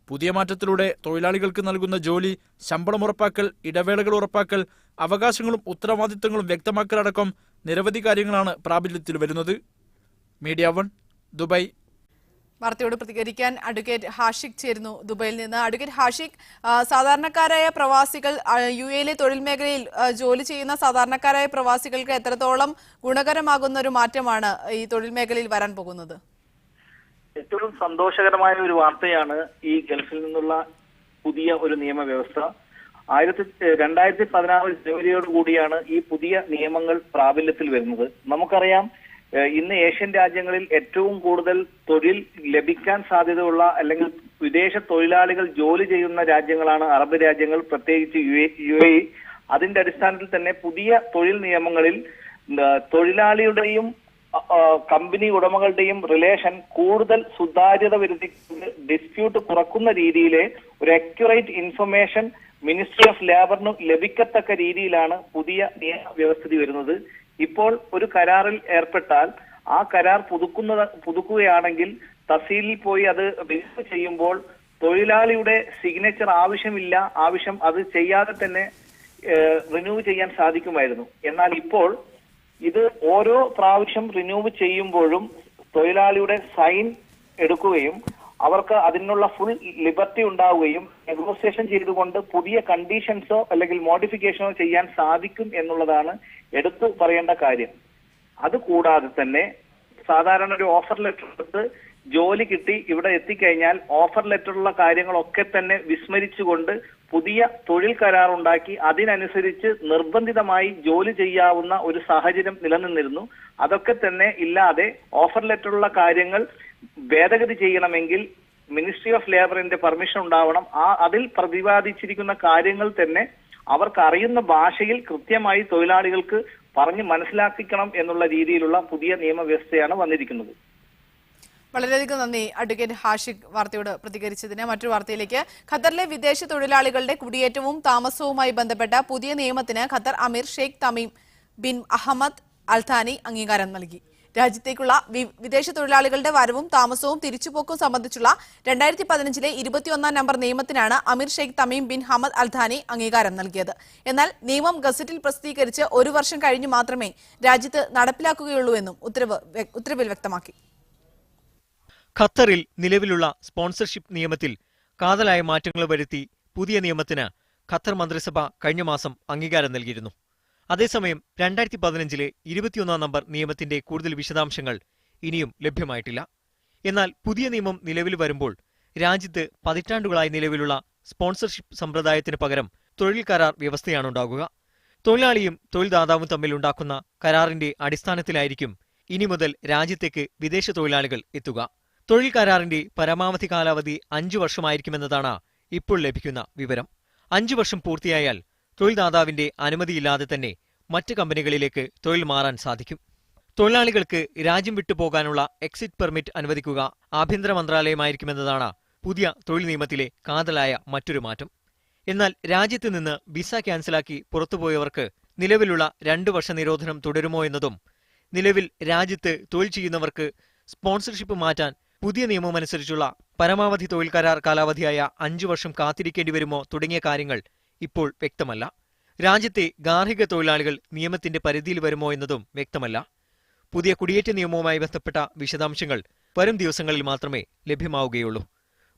പുതിയ മാറ്റത്തിലൂടെ തൊഴിലാളികൾക്ക് നൽകുന്ന ജോലി, ശമ്പളം ഉറപ്പാക്കൽ, ഇടവേളകൾ ഉറപ്പാക്കൽ, അവകാശങ്ങളും ഉത്തരവാദിത്തങ്ങളും വ്യക്തമാക്കലടക്കം നിരവധി കാര്യങ്ങളാണ് പ്രാബല്യത്തിൽ വരുന്നത്. Media 1 Dubai. വാർത്തയോട് പ്രതികരിക്കാൻ അഡ്വക്കേറ്റ് ഹാഷിഖ് ചേരുന്നു ദുബൈയിൽ നിന്ന്. അഡ്വക്കേറ്റ് ഹാഷിഖ്, സാധാരണക്കാരായ പ്രവാസികൾ UAE തൊഴിൽ മേഖലയിൽ ജോലി ചെയ്യുന്ന സാധാരണക്കാരായ പ്രവാസികൾക്ക് എത്രത്തോളം ഗുണകരമാകുന്ന ഒരു മാറ്റമാണ് ഈ തൊഴിൽ മേഖലയിൽ വരാൻ പോകുന്നത്? ഏറ്റവും സന്തോഷകരമായ ഒരു വാർത്തയാണ് ഈ ഗൾഫിൽ നിന്നുള്ള പുതിയ ഒരു നിയമവ്യവസ്ഥ. 2016 ജനുവരിയോട് കൂടിയാണ് ഈ പുതിയ നിയമങ്ങൾ പ്രാബല്യത്തിൽ വരുന്നത്. നമുക്കറിയാം, ഇന്ന് ഏഷ്യൻ രാജ്യങ്ങളിൽ ഏറ്റവും കൂടുതൽ തൊഴിൽ ലഭിക്കാൻ സാധ്യതയുള്ള അല്ലെങ്കിൽ വിദേശ തൊഴിലാളികൾ ജോലി ചെയ്യുന്ന രാജ്യങ്ങളാണ് അറബ് രാജ്യങ്ങൾ, പ്രത്യേകിച്ച് UAE. അതിന്റെ അടിസ്ഥാനത്തിൽ തന്നെ പുതിയ തൊഴിൽ നിയമങ്ങളിൽ തൊഴിലാളിയുടെയും കമ്പനി ഉടമകളുടെയും റിലേഷൻ കൂടുതൽ സുതാര്യത വരുത്തിക്കൊണ്ട് ഡിസ്പ്യൂട്ട് കുറക്കുന്ന രീതിയിലെ ഒരു അക്യുറേറ്റ് ഇൻഫർമേഷൻ മിനിസ്ട്രി ഓഫ് ലേബറിന് ലഭിക്കത്തക്ക രീതിയിലാണ് പുതിയ നിയമവ്യവസ്ഥ വരുന്നത്. ഇപ്പോൾ ഒരു കരാറിൽ ഏർപ്പെട്ടാൽ ആ കരാർ പുതുക്കുകയാണെങ്കിൽ തഹസീലിൽ പോയി അത് റിന്യൂ ചെയ്യുമ്പോൾ തൊഴിലാളിയുടെ സിഗ്നേച്ചർ ആവശ്യം അത് ചെയ്യാതെ തന്നെ റിന്യൂ ചെയ്യാൻ സാധിക്കുമായിരുന്നു. എന്നാൽ ഇപ്പോൾ ഇത് ഓരോ പ്രാവശ്യം റിന്യൂ ചെയ്യുമ്പോഴും തൊഴിലാളിയുടെ സൈൻ എടുക്കുകയും അവർക്ക് അതിനുള്ള ഫുൾ ലിബർട്ടി ഉണ്ടാവുകയും നെഗോസിയേഷൻ ചെയ്തുകൊണ്ട് പുതിയ കണ്ടീഷൻസോ അല്ലെങ്കിൽ മോഡിഫിക്കേഷനോ ചെയ്യാൻ സാധിക്കും എന്നുള്ളതാണ് എടുത്തു പറയേണ്ട കാര്യം. അതുകൂടാതെ തന്നെ സാധാരണ ഒരു ഓഫർ ലെറ്റർ എടുത്ത് ജോലി കിട്ടി ഇവിടെ എത്തിക്കഴിഞ്ഞാൽ ഓഫർ ലെറ്ററിലുള്ള കാര്യങ്ങളൊക്കെ തന്നെ വിസ്മരിച്ചുകൊണ്ട് പുതിയ തൊഴിൽ കരാർ ഉണ്ടാക്കി അതിനനുസരിച്ച് നിർബന്ധിതമായി ജോലി ചെയ്യാവുന്ന ഒരു സാഹചര്യം നിലനിന്നിരുന്നു. അതൊക്കെ തന്നെ ഇല്ലാതെ ഓഫർ ലെറ്ററിലുള്ള കാര്യങ്ങൾ ഭേദഗതി ചെയ്യണമെങ്കിൽ മിനിസ്ട്രി ഓഫ് ലേബറിന്റെ പെർമിഷൻ ഉണ്ടാവണം. അതിൽ പ്രതിപാദിച്ചിരിക്കുന്ന കാര്യങ്ങൾ തന്നെ അവർക്ക് അറിയുന്ന ഭാഷയിൽ കൃത്യമായി തൊഴിലാളികൾക്ക് പറഞ്ഞ് മനസ്സിലാക്കിക്കണം എന്നുള്ള രീതിയിലുള്ള പുതിയ നിയമവ്യവസ്ഥയാണ് വന്നിരിക്കുന്നത്. വളരെയധികം നന്ദി അഡ്വക്കേറ്റ് ഹാഷിഖ് വാർത്തയോട് പ്രതികരിച്ചതിന്. മറ്റൊരു വാർത്തയിലേക്ക്. ഖത്തറിലെ വിദേശ തൊഴിലാളികളുടെ കുടിയേറ്റവും താമസവുമായി ബന്ധപ്പെട്ട പുതിയ നിയമത്തിന് Qatar Emir Sheikh Tamim bin Ahmad Al Thani അംഗീകാരം നൽകി. രാജ്യത്തേക്കുള്ള വിദേശ തൊഴിലാളികളുടെ വരവും താമസവും തിരിച്ചുപോക്കും സംബന്ധിച്ചുള്ള 2015 21 നമ്പർ നിയമത്തിനാണ് Emir Sheikh Tamim bin Hamad Al Thani അംഗീകാരം നൽകിയത്. എന്നാൽ നിയമം ഗസറ്റിൽ പ്രസിദ്ധീകരിച്ച് 1 വർഷം കഴിഞ്ഞ് മാത്രമേ രാജ്യത്ത് നടപ്പിലാക്കുകയുള്ളൂ എന്നും ഉത്തരവിൽ വ്യക്തമാക്കി. ഖത്തറിൽ നിലവിലുള്ള സ്പോൺസർഷിപ്പ് നിയമത്തിൽ കാതലായ മാറ്റങ്ങൾ വരുത്തി പുതിയ നിയമത്തിന് ഖത്തർ മന്ത്രിസഭ കഴിഞ്ഞ മാസം അംഗീകാരം നൽകിയിരുന്നു. അതേസമയം 2015 21 നമ്പർ നിയമത്തിന്റെ കൂടുതൽ വിശദാംശങ്ങൾ ഇനിയും ലഭ്യമായിട്ടില്ല. എന്നാൽ പുതിയ നിയമം നിലവിൽ വരുമ്പോൾ രാജ്യത്ത് പതിറ്റാണ്ടുകളായി നിലവിലുള്ള സ്പോൺസർഷിപ്പ് സമ്പ്രദായത്തിന് പകരം തൊഴിൽ കരാർ വ്യവസ്ഥയാണുണ്ടാകുക. തൊഴിലാളിയും തൊഴിൽദാതാവും തമ്മിൽ ഉണ്ടാക്കുന്ന കരാറിന്റെ അടിസ്ഥാനത്തിലായിരിക്കും ഇനി മുതൽ രാജ്യത്തേക്ക് വിദേശ തൊഴിലാളികൾ എത്തുക. തൊഴിൽ കരാറിന്റെ പരമാവധി കാലാവധി 5 വർഷമായിരിക്കുമെന്നതാണ് ഇപ്പോൾ ലഭിക്കുന്ന വിവരം. 5 വർഷം പൂർത്തിയായാൽ തൊഴിൽദാതാവിന്റെ അനുമതിയില്ലാതെ തന്നെ മറ്റ് കമ്പനികളിലേക്ക് തൊഴിൽ മാറാൻ സാധിക്കും. തൊഴിലാളികൾക്ക് രാജ്യം വിട്ടുപോകാനുള്ള എക്സിറ്റ് പെർമിറ്റ് അനുവദിക്കുക ആഭ്യന്തര മന്ത്രാലയമായിരിക്കുമെന്നതാണ് പുതിയ തൊഴിൽ നിയമത്തിലെ കാതലായ മറ്റൊരു മാറ്റം. എന്നാൽ രാജ്യത്ത് നിന്ന് വിസ ക്യാൻസലാക്കി പുറത്തുപോയവർക്ക് നിലവിലുള്ള 2 വർഷ നിരോധനം തുടരുമോ എന്നതും, നിലവിൽ രാജ്യത്ത് തൊഴിൽ ചെയ്യുന്നവർക്ക് സ്പോൺസർഷിപ്പ് മാറ്റാൻ പുതിയ നിയമമനുസരിച്ചുള്ള പരമാവധി തൊഴിൽ കരാർ കാലാവധിയായ 5 വർഷം കാത്തിരിക്കേണ്ടി വരുമോ തുടങ്ങിയ കാര്യങ്ങൾ ഇപ്പോൾ വ്യക്തമല്ല. രാജ്യത്തെ ഗാർഹിക തൊഴിലാളികൾ നിയമത്തിന്റെ പരിധിയിൽ വരുമോ എന്നതും വ്യക്തമല്ല. പുതിയ കുടിയേറ്റ നിയമവുമായി ബന്ധപ്പെട്ട വിശദാംശങ്ങൾ വരും ദിവസങ്ങളിൽ മാത്രമേ ലഭ്യമാവുകയുള്ളൂ.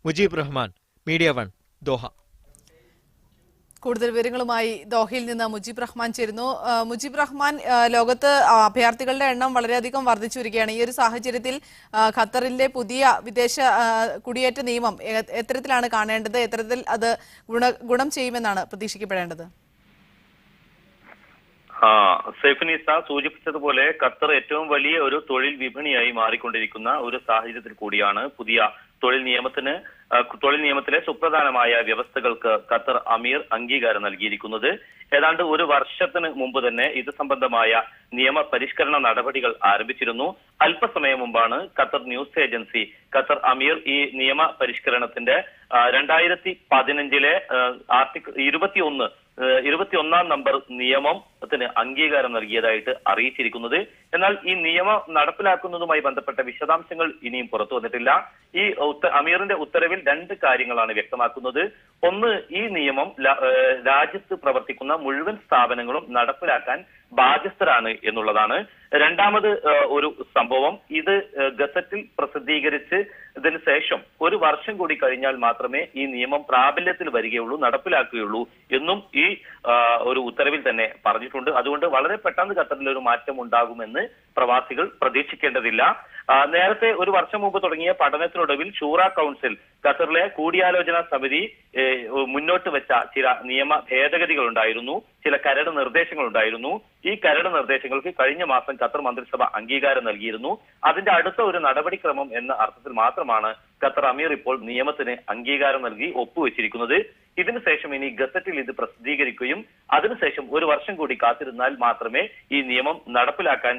മുജീബ് റഹ്മാൻ, മീഡിയ 1, ദോഹ. കൂടുതൽ വിവരങ്ങളുമായി ദോഹയിൽ നിന്ന് മുജീബ് റഹ്മാൻ ചേരുന്നു. മുജീബ് റഹ്മാൻ, ലോകത്ത് അഭയാർത്ഥികളുടെ എണ്ണം വളരെയധികം വർദ്ധിച്ചു വരികയാണ്. ഈ ഒരു സാഹചര്യത്തിൽ ഖത്തറിന്റെ പുതിയ വിദേശ കുടിയേറ്റ നിയമം എത്തരത്തിലാണ് കാണേണ്ടത്? എത്തരത്തിൽ അത് ഗുണം ചെയ്യുമെന്നാണ് പ്രതീക്ഷിക്കപ്പെടേണ്ടത്? സൈഫുനിസ സൂചിപ്പിച്ചതുപോലെ ഖത്തർ ഏറ്റവും വലിയ ഒരു തൊഴിൽ വിപണിയായി മാറിക്കൊണ്ടിരിക്കുന്ന ഒരു സാഹചര്യത്തിൽ കൂടിയാണ് പുതിയ തൊഴിൽ നിയമത്തിലെ സുപ്രധാനമായ വ്യവസ്ഥകൾക്ക് ഖത്തർ അമീർ അംഗീകാരം നൽകിയിരിക്കുന്നത്. ഏതാണ്ട് 1 വർഷത്തിന് മുമ്പ് തന്നെ ഇത് സംബന്ധമായ നിയമ പരിഷ്കരണ നടപടികൾ ആരംഭിച്ചിരുന്നു. അല്പസമയം മുമ്പാണ് ഖത്തർ ന്യൂസ് ഏജൻസി ഖത്തർ അമീർ ഈ നിയമ പരിഷ്കരണത്തിന്റെ 2015 ആർട്ടിക്കിൾ 21 21 നമ്പർ നിയമത്തിന് അംഗീകാരം നൽകിയതായിട്ട് അറിയിച്ചിരിക്കുന്നത്. എന്നാൽ ഈ നിയമം നടപ്പിലാക്കുന്നതുമായി ബന്ധപ്പെട്ട വിശദാംശങ്ങൾ ഇനിയും പുറത്തു വന്നിട്ടില്ല. ഈ അമീറിന്റെ ഉത്തരവിൽ 2 കാര്യങ്ങളാണ് വ്യക്തമാക്കുന്നത്. ഒന്ന്, ഈ നിയമം രാജ്യത്ത് പ്രവർത്തിക്കുന്ന മുഴുവൻ സ്ഥാപനങ്ങളും നടപ്പിലാക്കാൻ ബാധ്യസ്ഥരാണ് എന്നുള്ളതാണ്. രണ്ടാമത് ഒരു സംഭവം, ഇത് ഗസറ്റിൽ പ്രസിദ്ധീകരിച്ച് ഇതിന് ശേഷം 1 വർഷം കൂടി കഴിഞ്ഞാൽ മാത്രമേ ഈ നിയമം പ്രാബല്യത്തിൽ വരികയുള്ളൂ, നടപ്പിലാക്കുകയുള്ളൂ എന്നും ഈ ഒരു ഉത്തരവിൽ തന്നെ പറഞ്ഞിട്ടുണ്ട്. അതുകൊണ്ട് വളരെ പെട്ടെന്ന് ഖത്തറിൽ ഒരു മാറ്റം ഉണ്ടാകുമെന്ന് പ്രവാസികൾ പ്രതീക്ഷിക്കേണ്ടതില്ല. നേരത്തെ 1 വർഷം മുമ്പ് തുടങ്ങിയ പഠനത്തിനൊടുവിൽ ഷൂറ കൗൺസിൽ ഖത്തറിലെ കൂടിയാലോചനാ സമിതി മുന്നോട്ട് വെച്ച ചില നിയമ ഭേദഗതികൾ ഉണ്ടായിരുന്നു, ചില കരട് നിർദ്ദേശങ്ങൾ ഉണ്ടായിരുന്നു. ഈ കരട് നിർദ്ദേശങ്ങൾക്ക് കഴിഞ്ഞ മാസം ഖത്തർ മന്ത്രിസഭ അംഗീകാരം നൽകിയിരുന്നു. അതിന്റെ അടുത്ത ഒരു നടപടിക്രമം എന്ന അർത്ഥത്തിൽ മാത്രമാണ് ഖത്തർ അമീർ ഇപ്പോൾ നിയമത്തിന് അംഗീകാരം നൽകി ഒപ്പുവെച്ചിരിക്കുന്നത്. ഇതിനുശേഷം ഇനി ഗസറ്റിൽ ഇത് പ്രസിദ്ധീകരിക്കുകയും അതിനുശേഷം 1 വർഷം കൂടി കാത്തിരുന്നാൽ മാത്രമേ ഈ നിയമം നടപ്പിലാക്കാൻ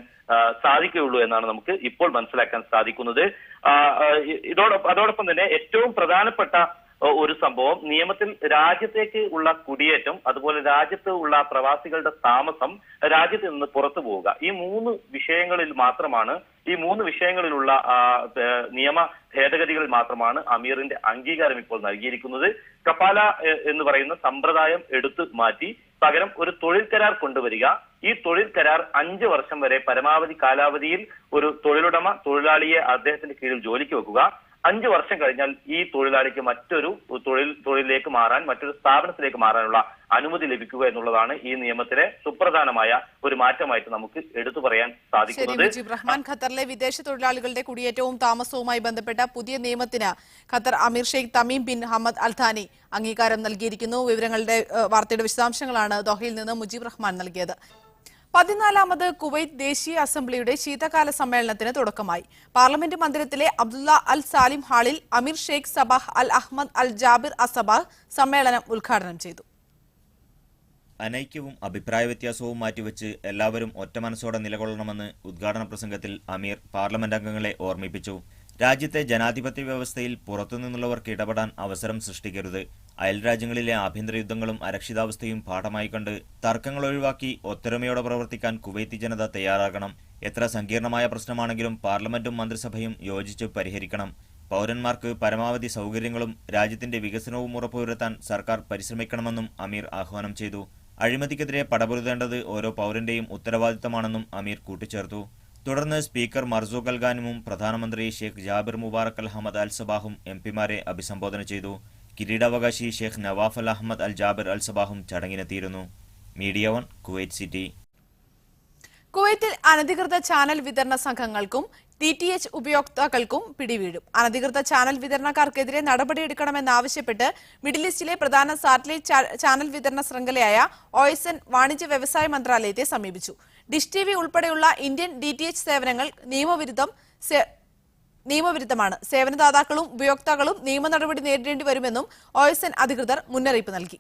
സാധിക്കുകയുള്ളൂ എന്നാണ് നമുക്ക് ഇപ്പോൾ മനസ്സിലാക്കാൻ സാധിക്കുന്നത്. അതോടൊപ്പം തന്നെ ഏറ്റവും പ്രധാനപ്പെട്ട ഒരു സംഭവം, നിയമത്തിൽ രാജ്യത്തേക്ക് ഉള്ള കുടിയേറ്റം, അതുപോലെ രാജ്യത്ത് ഉള്ള പ്രവാസികളുടെ താമസം, രാജ്യത്ത് നിന്ന് പുറത്തു പോവുക, ഈ 3 വിഷയങ്ങളിൽ മാത്രമാണ്, ഈ 3 വിഷയങ്ങളിലുള്ള നിയമ ഭേദഗതികളിൽ മാത്രമാണ് അമീറിന്റെ അംഗീകാരം ഇപ്പോൾ നൽകിയിരിക്കുന്നത്. കപ്പാല എന്ന് പറയുന്ന സമ്പ്രദായം എടുത്തു മാറ്റി പകരം ഒരു തൊഴിൽ കരാർ കൊണ്ടുവരിക. ഈ തൊഴിൽ കരാർ 5 വർഷം വരെ പരമാവധി കാലാവധിയിൽ ഒരു തൊഴിലുടമ തൊഴിലാളിയെ അദ്ദേഹത്തിന്റെ കീഴിൽ ജോലിക്ക് വെക്കുക. 5 വർഷം കഴിഞ്ഞാൽ ഈ തൊഴിലാളിക്ക് മറ്റൊരു തൊഴിലിലേക്ക് മാറാൻ, മറ്റൊരു സ്ഥാപനത്തിലേക്ക് മാറാനുള്ള അനുമതി ലഭിക്കുക എന്നുള്ളതാണ് ഈ നിയമത്തിലെ സുപ്രധാനമായ ഒരു മാറ്റമായിട്ട് നമുക്ക് എടുത്തു പറയാൻ സാധിക്കുന്നത്. മുജീബ് റഹ്മാൻ, ഖത്തറിലെ വിദേശ തൊഴിലാളികളുടെ കുടിയേറ്റവും താമസവുമായി ബന്ധപ്പെട്ട പുതിയ നിയമത്തിന് Qatar Emir Sheikh Tamim bin Hamad Al ഥാനി അംഗീകാരം നൽകിയിരിക്കുന്നു. വാർത്തയുടെ വിശദാംശങ്ങളാണ് ദോഹയിൽ നിന്ന് മുജീബ് റഹ്മാൻ നൽകിയത്. 14ാമത് കുവൈത്ത് ദേശീയ അസംബ്ലിയുടെ ശീതകാല സമ്മേളനത്തിന് തുടക്കമായി. പാർലമെന്റ് മന്ദിരത്തിലെ അബ്ദുള്ള അൽ സാലിം ഹാളിൽ അമീർ ഷെയ്ഖ് സബാഹ് അൽ അഹമ്മദ് അൽ ജാബിർ അസബാഹ് സമ്മേളനം ഉദ്ഘാടനം ചെയ്തു. അനൈക്യവും അഭിപ്രായ വ്യത്യാസവും മാറ്റിവെച്ച് എല്ലാവരും ഒറ്റ മനസ്സോടെ നിലകൊള്ളണമെന്ന് ഉദ്ഘാടന പ്രസംഗത്തിൽ അമീർ പാർലമെന്റ് അംഗങ്ങളെ ഓർമ്മിപ്പിച്ചു. രാജ്യത്തെ ജനാധിപത്യ വ്യവസ്ഥയിൽ പുറത്തുനിന്നുള്ളവർക്ക് ഇടപെടാൻ അവസരം സൃഷ്ടിക്കരുത്. അയൽരാജ്യങ്ങളിലെ ആഭ്യന്തര യുദ്ധങ്ങളും അരക്ഷിതാവസ്ഥയും പാഠമായി കണ്ട് തർക്കങ്ങൾ ഒഴിവാക്കി ഒത്തൊരുമയോടെ പ്രവർത്തിക്കാൻ കുവൈത്തി ജനത തയ്യാറാകണം. എത്ര സങ്കീർണമായ പ്രശ്നമാണെങ്കിലും പാർലമെന്റും മന്ത്രിസഭയും യോജിച്ച് പരിഹരിക്കണം. പൗരന്മാർക്ക് പരമാവധി സൗകര്യങ്ങളും രാജ്യത്തിന്റെ വികസനവും ഉറപ്പുവരുത്താൻ സർക്കാർ പരിശ്രമിക്കണമെന്നും അമീർ ആഹ്വാനം ചെയ്തു. അഴിമതിക്കെതിരെ പടപൊരുതേണ്ടത് ഓരോ പൗരന്റെയും ഉത്തരവാദിത്തമാണെന്നും അമീർ കൂട്ടിച്ചേർത്തു. തുടർന്ന് സ്പീക്കർ മർസൂഖ് അൽ ഖാനിമും പ്രധാനമന്ത്രി Sheikh Jaber Mubarak Al Hamad Al സബാഹും എംപിമാരെ അഭിസംബോധന ചെയ്തു. കിരീടാവകാശി Sheikh Nawaf Al Ahmad Al Jaber Al സബാഹും ചടങ്ങിനെത്തിയിരുന്നു. Media 1 Kuwait City. കുവൈത്തിൽ അനധികൃത ചാനൽ വിതരണ സംഘങ്ങൾക്കും DTH ഉപയോക്താക്കൾക്കും പിടിവീഴും. അനധികൃത ചാനൽ വിതരണക്കാർക്കെതിരെ നടപടിയെടുക്കണമെന്നാവശ്യപ്പെട്ട് മിഡിൽ ഈസ്റ്റിലെ പ്രധാന സാറ്റലൈറ്റ് ചാനൽ വിതരണ ശൃംഖലയായ OSN വാണിജ്യ വ്യവസായ മന്ത്രാലയത്തെ സമീപിച്ചു. ഡിഷ് TV ഉൾപ്പെടെയുള്ള ഇന്ത്യൻ DTH സേവനങ്ങൾ നിയമവിരുദ്ധമാണ്. സേവനദാതാക്കളും ഉപയോക്താക്കളും നിയമ നടപടി നേരിടേണ്ടി വരുമെന്നും OSN അധികൃതർ മുന്നറിയിപ്പ് നൽകി.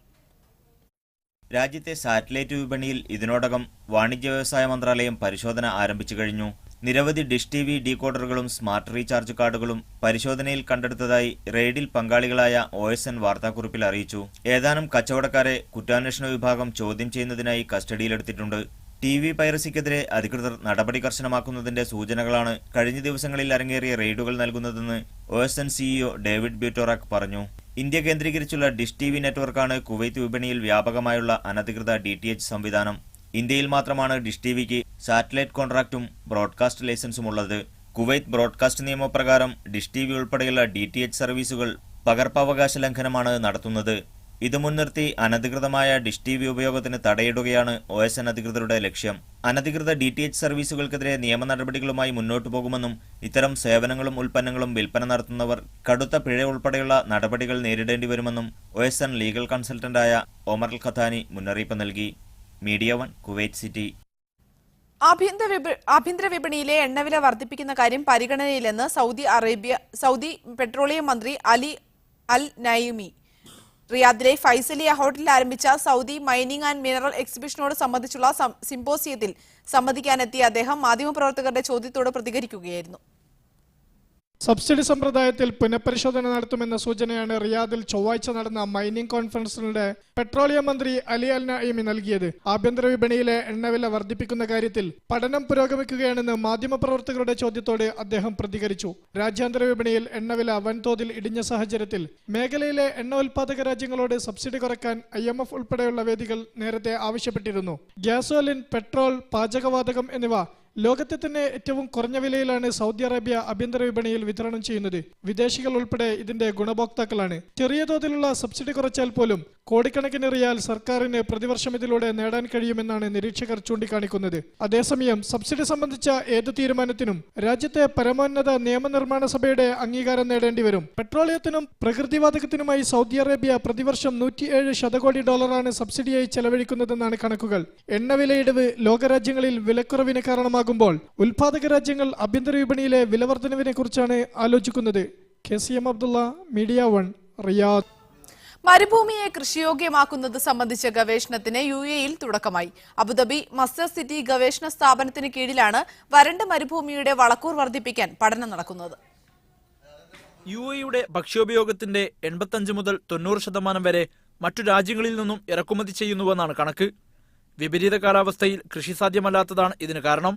രാജ്യത്തെ സാറ്റലൈറ്റ് വിപണിയിൽ ഇതിനോടകം വാണിജ്യ വ്യവസായ മന്ത്രാലയം പരിശോധന ആരംഭിച്ചു കഴിഞ്ഞു. നിരവധി ഡിഷ് TV ഡീകോഡറുകളും സ്മാർട്ട് റീചാർജ് കാർഡുകളും പരിശോധനയിൽ കണ്ടെടുത്തതായി റെയ്ഡിൽ പങ്കാളികളായ OSN വാർത്താക്കുറിപ്പിൽ അറിയിച്ചു. ഏതാനും കച്ചവടക്കാരെ കുറ്റാന്വേഷണ വിഭാഗം ചോദ്യം ചെയ്യുന്നതിനായി കസ്റ്റഡിയിലെടുത്തിട്ടുണ്ട്. TV പൈറസിക്കെതിരെ അധികൃതർ നടപടി കർശനമാക്കുന്നതിന്റെ സൂചനകളാണ് കഴിഞ്ഞ ദിവസങ്ങളിൽ അരങ്ങേറിയ റെയ്ഡുകൾ നൽകുന്നതെന്ന് OSN CEO ഡേവിഡ് ബ്യൂട്ടോറാക് പറഞ്ഞു. ഇന്ത്യ കേന്ദ്രീകരിച്ചുള്ള ഡിഷ് TV നെറ്റ്വർക്കാണ് കുവൈത്ത് വിപണിയിൽ വ്യാപകമായുള്ള അനധികൃത DTH സംവിധാനം. ഇന്ത്യയിൽ മാത്രമാണ് ഡിഷ് TVക്ക് സാറ്റലൈറ്റ് കോൺട്രാക്റ്റും ബ്രോഡ്കാസ്റ്റ് ലൈസൻസും ഉള്ളത്. കുവൈത്ത് ബ്രോഡ്കാസ്റ്റ് നിയമപ്രകാരം ഡിഷ് TV ഉൾപ്പെടെയുള്ള DTH സർവീസുകൾ പകർപ്പവകാശ ലംഘനമാണ് നടത്തുന്നത്. ഇത് മുൻനിർത്തി അനധികൃതമായ ഡിഷ് TV ഉപയോഗത്തിന് തടയിടുകയാണ് OSN അധികൃതരുടെ ലക്ഷ്യം. അനധികൃത DTH സർവീസുകൾക്കെതിരെ നിയമ നടപടികളുമായി മുന്നോട്ടു പോകുമെന്നും ഇത്തരം സേവനങ്ങളും ഉൽപ്പന്നങ്ങളും വിൽപ്പന നടത്തുന്നവർ കടുത്ത പിഴ ഉൾപ്പെടെയുള്ള നടപടികൾ നേരിടേണ്ടി വരുമെന്നും OSN ലീഗൽ കൺസൾട്ടന്റായ ഒമർ അൽ ഖത്താനി മുന്നറിയിപ്പ് നൽകി. Media 1 Kuwait city. ആഭ്യന്തര വിപണിയിലെ എണ്ണവില വർദ്ധിപ്പിക്കുന്ന കാര്യം പരിഗണനയിലെന്ന് സൗദി പെട്രോളിയം മന്ത്രി അലി അൽ നൈമി. റിയാദിലെ ഫൈസലിയ ഹോട്ടലിൽ ആരംഭിച്ച സൗദി മൈനിങ് ആൻഡ് മിനറൽ എക്സിബിഷനോട് സംബന്ധിച്ചുള്ള സിമ്പോസിയത്തിൽ സംബന്ധിക്കാനെത്തിയ അദ്ദേഹം മാധ്യമപ്രവർത്തകരുടെ ചോദ്യത്തോട് പ്രതികരിക്കുകയായിരുന്നു. സബ്സിഡി സമ്പ്രദായത്തിൽ പുനഃപരിശോധന നടത്തുമെന്ന സൂചനയാണ് റിയാദിൽ ചൊവ്വാഴ്ച നടന്ന മൈനിംഗ് കോൺഫറൻസിനിടെ പെട്രോളിയം മന്ത്രി അലി അൽ നഈമി നൽകിയത്. ആഭ്യന്തര വിപണിയിലെ എണ്ണവില വർദ്ധിപ്പിക്കുന്ന കാര്യത്തിൽ പഠനം പുരോഗമിക്കുകയാണെന്ന് മാധ്യമപ്രവർത്തകരുടെ ചോദ്യത്തോട് അദ്ദേഹം പ്രതികരിച്ചു. രാജ്യാന്തര വിപണിയിൽ എണ്ണവില വൻതോതിൽ ഇടിഞ്ഞ സാഹചര്യത്തിൽ മേഖലയിലെ എണ്ണ ഉൽപാദക രാജ്യങ്ങളോട് സബ്സിഡി കുറയ്ക്കാൻ IMF ഉൾപ്പെടെയുള്ള വേദികൾ നേരത്തെ ആവശ്യപ്പെട്ടിരുന്നു. ഗ്യാസോലിൻ, പെട്രോൾ, പാചകവാതകം എന്നിവ ലോകത്തെ തന്നെ ഏറ്റവും കുറഞ്ഞ വിലയിലാണ് സൗദി അറേബ്യ ആഭ്യന്തര വിപണിയിൽ വിതരണം ചെയ്യുന്നത്. വിദേശികൾ ഉൾപ്പെടെ ഇതിന്റെ ഗുണഭോക്താക്കളാണ്. ചെറിയ തോതിലുള്ള സബ്സിഡി കുറച്ചാൽ പോലും കോടിക്കണക്കിന് റിയാൽ സർക്കാരിന് പ്രതിവർഷം ഇതിലൂടെ നേടാൻ കഴിയുമെന്നാണ് നിരീക്ഷകർ ചൂണ്ടിക്കാണിക്കുന്നത്. അതേസമയം സബ്സിഡി സംബന്ധിച്ച ഏത് തീരുമാനത്തിനും രാജ്യത്തെ പരമോന്നത നിയമനിർമ്മാണ സഭയുടെ അംഗീകാരം നേടേണ്ടി വരും. പെട്രോളിയത്തിനും പ്രകൃതിവാതകത്തിനുമായി സൗദി അറേബ്യ പ്രതിവർഷം $107 ശതകോടി സബ്സിഡിയായി ചെലവഴിക്കുന്നതെന്നാണ് കണക്കുകൾ. എണ്ണവിലയിടിവ് ലോകരാജ്യങ്ങളിൽ വിലക്കുറവിന് കാരണമാകുമ്പോൾ ഉൽപാദക രാജ്യങ്ങൾ ആഭ്യന്തര വിപണിയിലെ വിലവർദ്ധനവിനെ കുറിച്ചാണ് ആലോചിക്കുന്നത്. KCM Abdullah, media 1, Riyadh. മരുഭൂമിയെ കൃഷിയോഗ്യമാക്കുന്നത് സംബന്ധിച്ച ഗവേഷണത്തിന് UAE-യിൽ തുടക്കമായി. അബുദാബി മസ്തർ സിറ്റി ഗവേഷണ സ്ഥാപനത്തിന് കീഴിലാണ് വരണ്ട മരുഭൂമിയുടെ വളക്കൂർ വർദ്ധിപ്പിക്കാൻ പഠനം നടക്കുന്നത്. UAE-യുടെ ഭക്ഷ്യോപയോഗത്തിന്റെ 85 മുതൽ 90% വരെ മറ്റു രാജ്യങ്ങളിൽ നിന്നും ഇറക്കുമതി ചെയ്യുന്നുവെന്നാണ് കണക്ക്. വിപരീത കാലാവസ്ഥയിൽ കൃഷി സാധ്യമല്ലാത്തതാണ് ഇതിന് കാരണം.